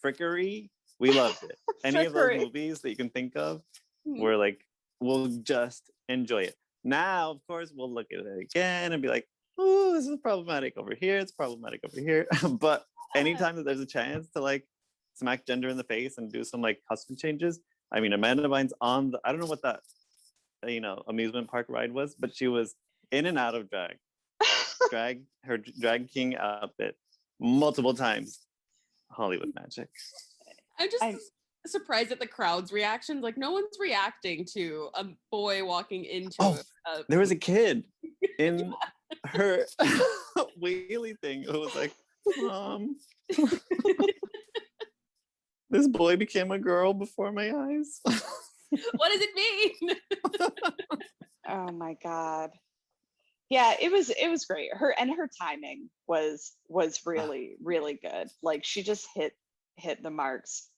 frickery. We loved it. Any of those Frickery. movies that you can think of, Mhm. we're like, we'll just enjoy it. Now, of course, we'll look at it again and be like, oh, this is problematic over here. It's problematic over here. But anytime that there's a chance to like smack gender in the face and do some like costume changes, I mean, Amanda Bynes on the, I don't know what that, you know, amusement park ride was, but she was in and out of her drag king outfit multiple times. Hollywood magic. I'm just surprised at the crowd's reactions. Like, no one's reacting to a boy walking into a There was a kid in her wheelie thing who was like, this boy became a girl before my eyes. What does it mean? Oh my God. Yeah, it was great. Her timing was really, really good. Like she just hit the marks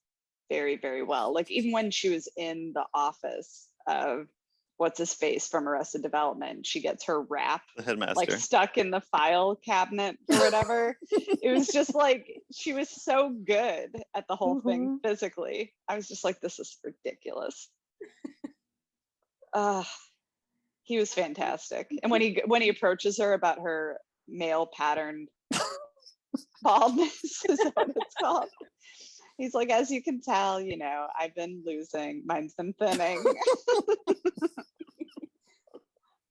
very, very well. Like even when she was in the office of what's his face from Arrested Development, she gets her wrap The headmaster. like stuck in the file cabinet or whatever. It was just like she was so good at the whole thing physically. I was just like, this is ridiculous. He was fantastic. And when he approaches her about her male patterned baldness, is that what it's called? He's like, as you can tell, you know, I've been losing, mine's been thinning.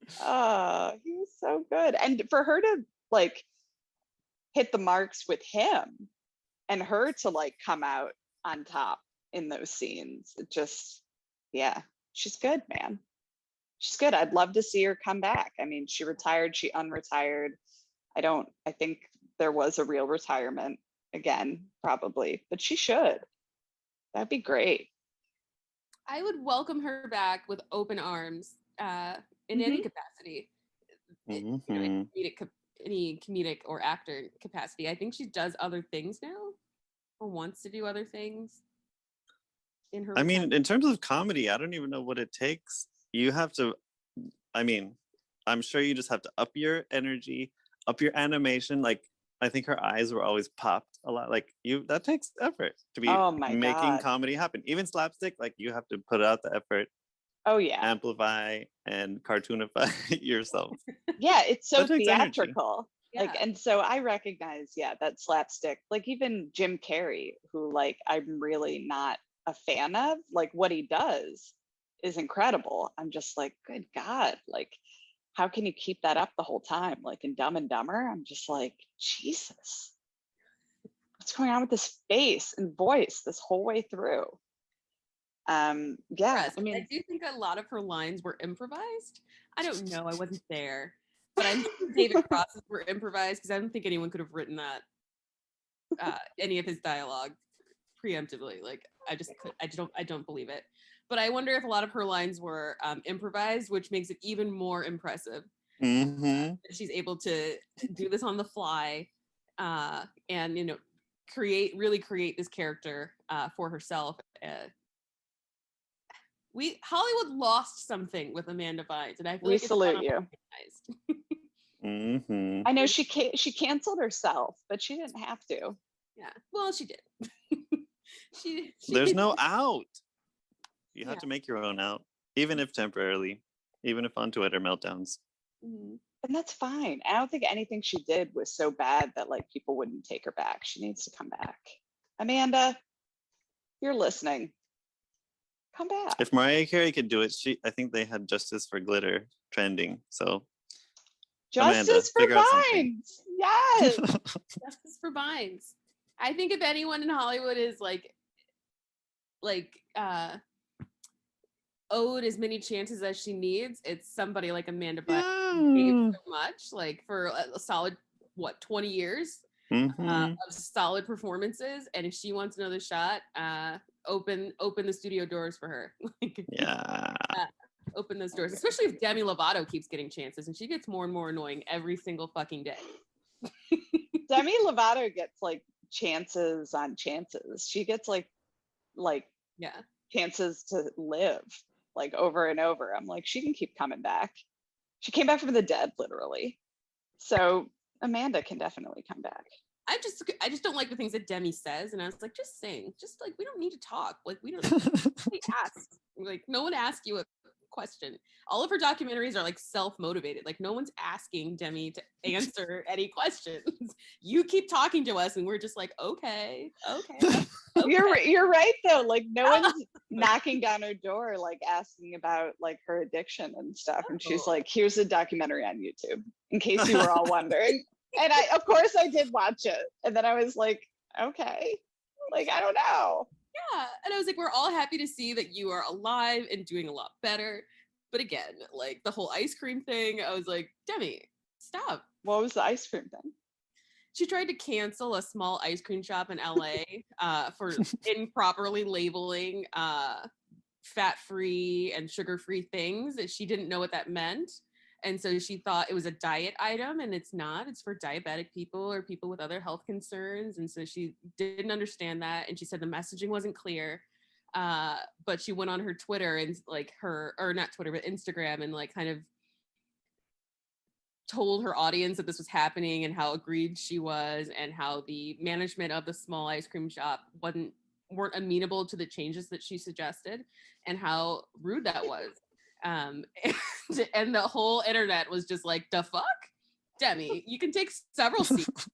He was so good. And for her to like hit the marks with him and her to like come out on top in those scenes, it just, yeah, she's good, man. She's good. I'd love to see her come back. I mean, she retired, she unretired. I think there was a real retirement again, probably, but she should. That'd be great. I would welcome her back with open arms in any capacity. You know, any comedic or actor capacity. I think she does other things now or wants to do other things in her I mean, in terms of comedy, I don't even know what it takes. You have to, I mean, I'm sure you just have to up your energy, up your animation. Like, I think her eyes were always popped a lot. Like, that takes effort to be making God. comedy happen. Even slapstick, like, you have to put out the effort. Oh, yeah. Amplify and cartoonify yourself. Yeah, it's so That takes theatrical. Yeah. Like, and so I recognize, that slapstick, like even Jim Carrey, who like I'm really not a fan of, like what he does is incredible. I'm just like, good God, like how can you keep that up the whole time? Like in Dumb and Dumber, I'm just like, Jesus, what's going on with this face and voice this whole way through? Yeah, I mean, I do think a lot of her lines were improvised. I don't know, I wasn't there, but I'm sure David Cross's were improvised because I don't think anyone could have written that any of his dialogue preemptively. Like, I don't believe it. But I wonder if a lot of her lines were improvised, which makes it even more impressive. She's able to do this on the fly, and really create this character for herself. Hollywood lost something with Amanda Bynes, and I feel we like salute you. Mm-hmm. I know she canceled herself, but she didn't have to. Yeah, well, she did. she There's no out. You have to make your own out, even if temporarily, even if on Twitter meltdowns. And that's fine. I don't think anything she did was so bad that like people wouldn't take her back. She needs to come back. Amanda, you're listening. Come back. If Mariah Carey could do it, I think they had Justice for Glitter trending. So Justice for Bynes. Yes. Justice for Bynes. I think if anyone in Hollywood is like owed as many chances as she needs, it's somebody like Amanda Bynes who gave so much, like for a solid 20 years of solid performances. And if she wants another shot, open the studio doors for her. Open those doors, especially if Demi Lovato keeps getting chances, and she gets more and more annoying every single fucking day. Demi Lovato gets like chances on chances. She gets like chances to live like over and over. I'm like, she can keep coming back. She came back from the dead, literally. So Amanda can definitely come back. I just don't like the things that Demi says, and I was like, just sing. Just like, we don't need to talk. Like, we don't ask. Like, no one asked you a question. All of her documentaries are like self-motivated. Like, no one's asking Demi to answer any questions. You keep talking to us, and we're just like, okay. You're right though. Like, no one's knocking down her door like asking about like her addiction and stuff. And she's like, here's a documentary on YouTube in case you were all wondering. And of course I did watch it. And then I was like, okay, like, I don't know. Yeah. And I was like, we're all happy to see that you are alive and doing a lot better. But again, like the whole ice cream thing, I was like, Demi, stop. What was the ice cream thing? She tried to cancel a small ice cream shop in LA for improperly labeling fat-free and sugar-free things. That she didn't know what that meant. And so she thought it was a diet item, and it's not. It's for diabetic people or people with other health concerns. And so she didn't understand that. And she said the messaging wasn't clear. But she went on her Twitter and like not Twitter, but Instagram, and like kind of told her audience that this was happening and how aggrieved she was, and how the management of the small ice cream shop weren't amenable to the changes that she suggested, and how rude that was. And the whole internet was just like, the fuck? Demi, you can take several seats.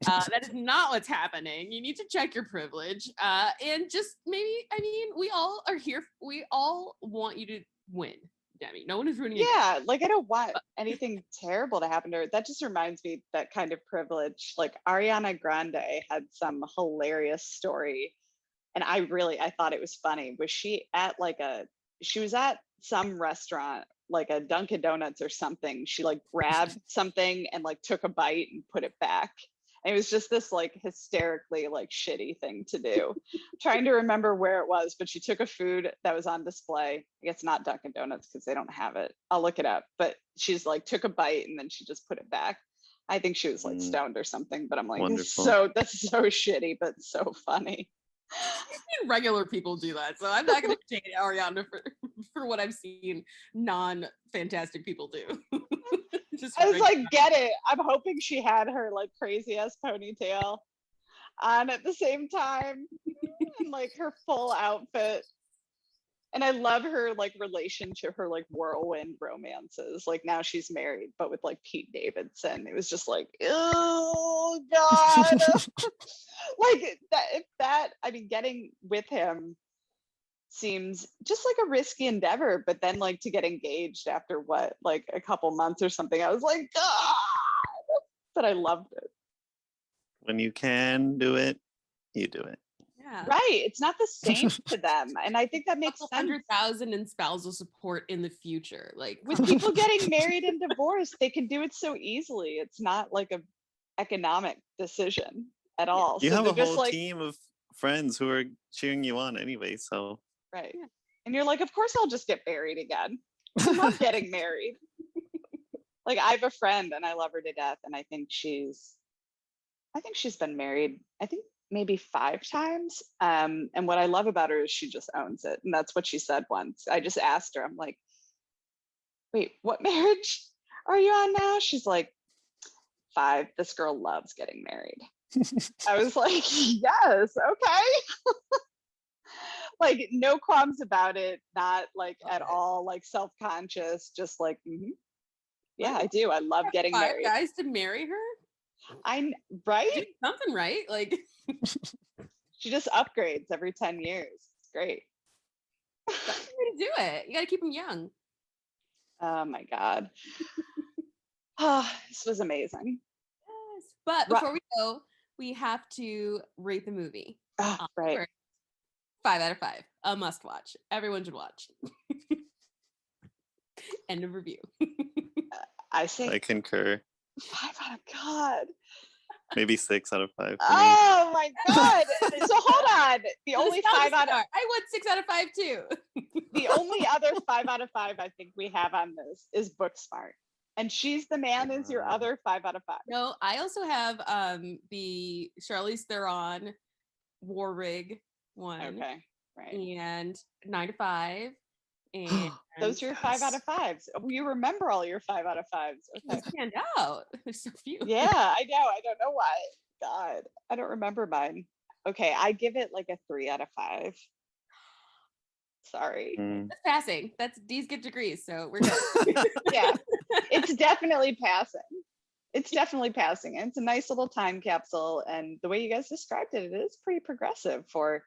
That is not what's happening. You need to check your privilege. And just maybe, I mean, we all are here. We all want you to win, Demi. No one is ruining it. Yeah, like I don't want anything terrible to happen to her. That just reminds me that kind of privilege. Like Ariana Grande had some hilarious story, and I thought it was funny. She was at some restaurant, like a Dunkin' Donuts or something. She like grabbed something and like took a bite and put it back. And it was just this like hysterically like shitty thing to do. Trying to remember where it was, but she took a food that was on display. I guess not Dunkin' Donuts because they don't have it. I'll look it up. But she's like took a bite and then she just put it back. I think she was like stoned or something, but I'm like, that's so shitty, but so funny. Regular people do that, so I'm not going to shade Ariana for what I've seen non-fantastic people do. I was like, get it. I'm hoping she had her like crazy ass ponytail on at the same time, and like her full outfit. And I love her like relationship, her like whirlwind romances. Like now she's married, but with like Pete Davidson. It was just like, oh God. Like I mean, getting with him seems just like a risky endeavor, but then like to get engaged after what, like a couple months or something, I was like, God. But I loved it. When you can do it, you do it. Yeah, Yeah. Right. It's not the same to them. And I think that makes sense. 100,000 in spousal support in the future. Like With people getting married and divorced, they can do it so easily. It's not like a economic decision at all. You So have they're a just whole like, team of friends who are cheering you on anyway, so right. And you're like, of course I'll just get married again. I love getting married. Like I have a friend and I love her to death. And I think she's been married, I think maybe 5 times. And what I love about her is she just owns it. And that's what she said once. I just asked her, I'm like, wait, what marriage are you on now? She's like, 5. This girl loves getting married. I was like, yes, okay. Like no qualms about it, not like at all like self-conscious, just like, yeah, I do. I love getting 5 married. guys to marry her? Right? Doing something right. Like She just upgrades every 10 years. It's great. that's the way to do it. You got to keep them young. Oh my God. This was amazing. Yes. But before we go, we have to rate the movie. Right. First, 5 out of 5. A must watch. Everyone should watch. End of review. I say I concur. 5 out of God. Maybe 6 out of 5 for me. Oh my God. So hold on. The only 5 out of I went 6 out of 5 too. the only other 5 out of 5 I think we have on this is Booksmart. And She's the Man is your other 5 out of 5. No, I also have the Charlize Theron War Rig one. Okay. Right. And 9 to 5. And those are your 5 out of 5s. You remember all your 5 out of 5s. Okay. Stand out. There's so few. Yeah, I know. I don't know why. God, I don't remember mine. Okay, I give it like a 3 out of 5. Sorry. That's passing. These get degrees, so we're good. Yeah, it's definitely passing. It's definitely passing. And it's a nice little time capsule. And the way you guys described it, it is pretty progressive for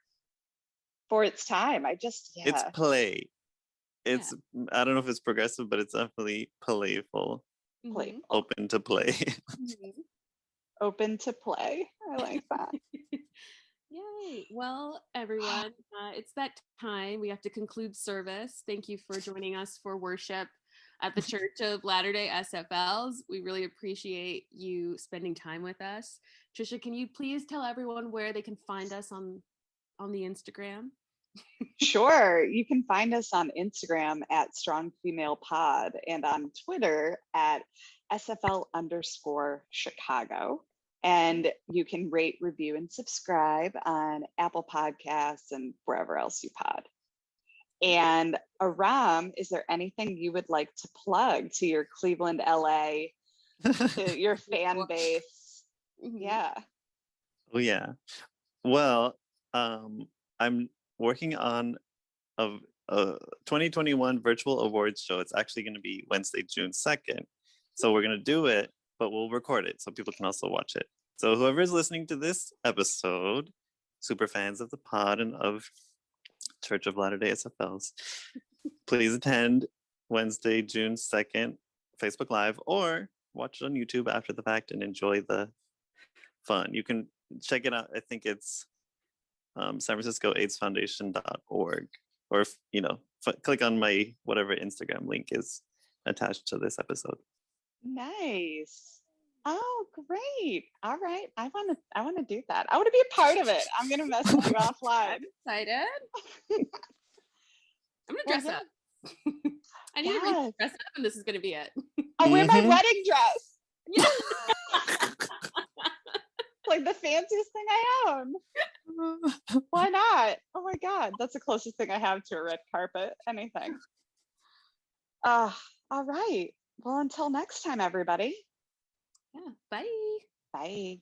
its time. It's play. It's I don't know if it's progressive, but it's definitely playful. Playful. Open to play. Open to play. I like that. Yay. Well, everyone, it's that time. We have to conclude service. Thank you for joining us for worship at the Church of Latterday SFLs. We really appreciate you spending time with us. Tricia, can you please tell everyone where they can find us on the Instagram? Sure. You can find us on Instagram at Strong Female Pod and on Twitter at SFL_Chicago. And you can rate, review, and subscribe on Apple Podcasts and wherever else you pod. And Aram, is there anything you would like to plug to your Cleveland, LA, to your fan base? Yeah. Oh yeah. Well, I'm working on a 2021 virtual awards show. It's actually going to be Wednesday, June 2nd. So we're going to do it, but we'll record it so people can also watch it. So whoever is listening to this episode, super fans of the pod and of Church of Latterday SFLs, please attend Wednesday, June 2nd, Facebook Live, or watch it on YouTube after the fact and enjoy the fun. You can check it out. I think it's San Francisco AIDS Foundation.org, or click on my whatever Instagram link is attached to this episode. Nice. Oh, great. All right. I want to do that. I want to be a part of it. I'm going to message you offline. I'm excited. I'm going to dress up. I need to dress up, and this is going to be it. I'll wear my wedding dress. Yeah. Like the fanciest thing I own. Why not? Oh my God. That's the closest thing I have to a red carpet. Anything. All right. Well, until next time, everybody. Yeah. Bye. Bye.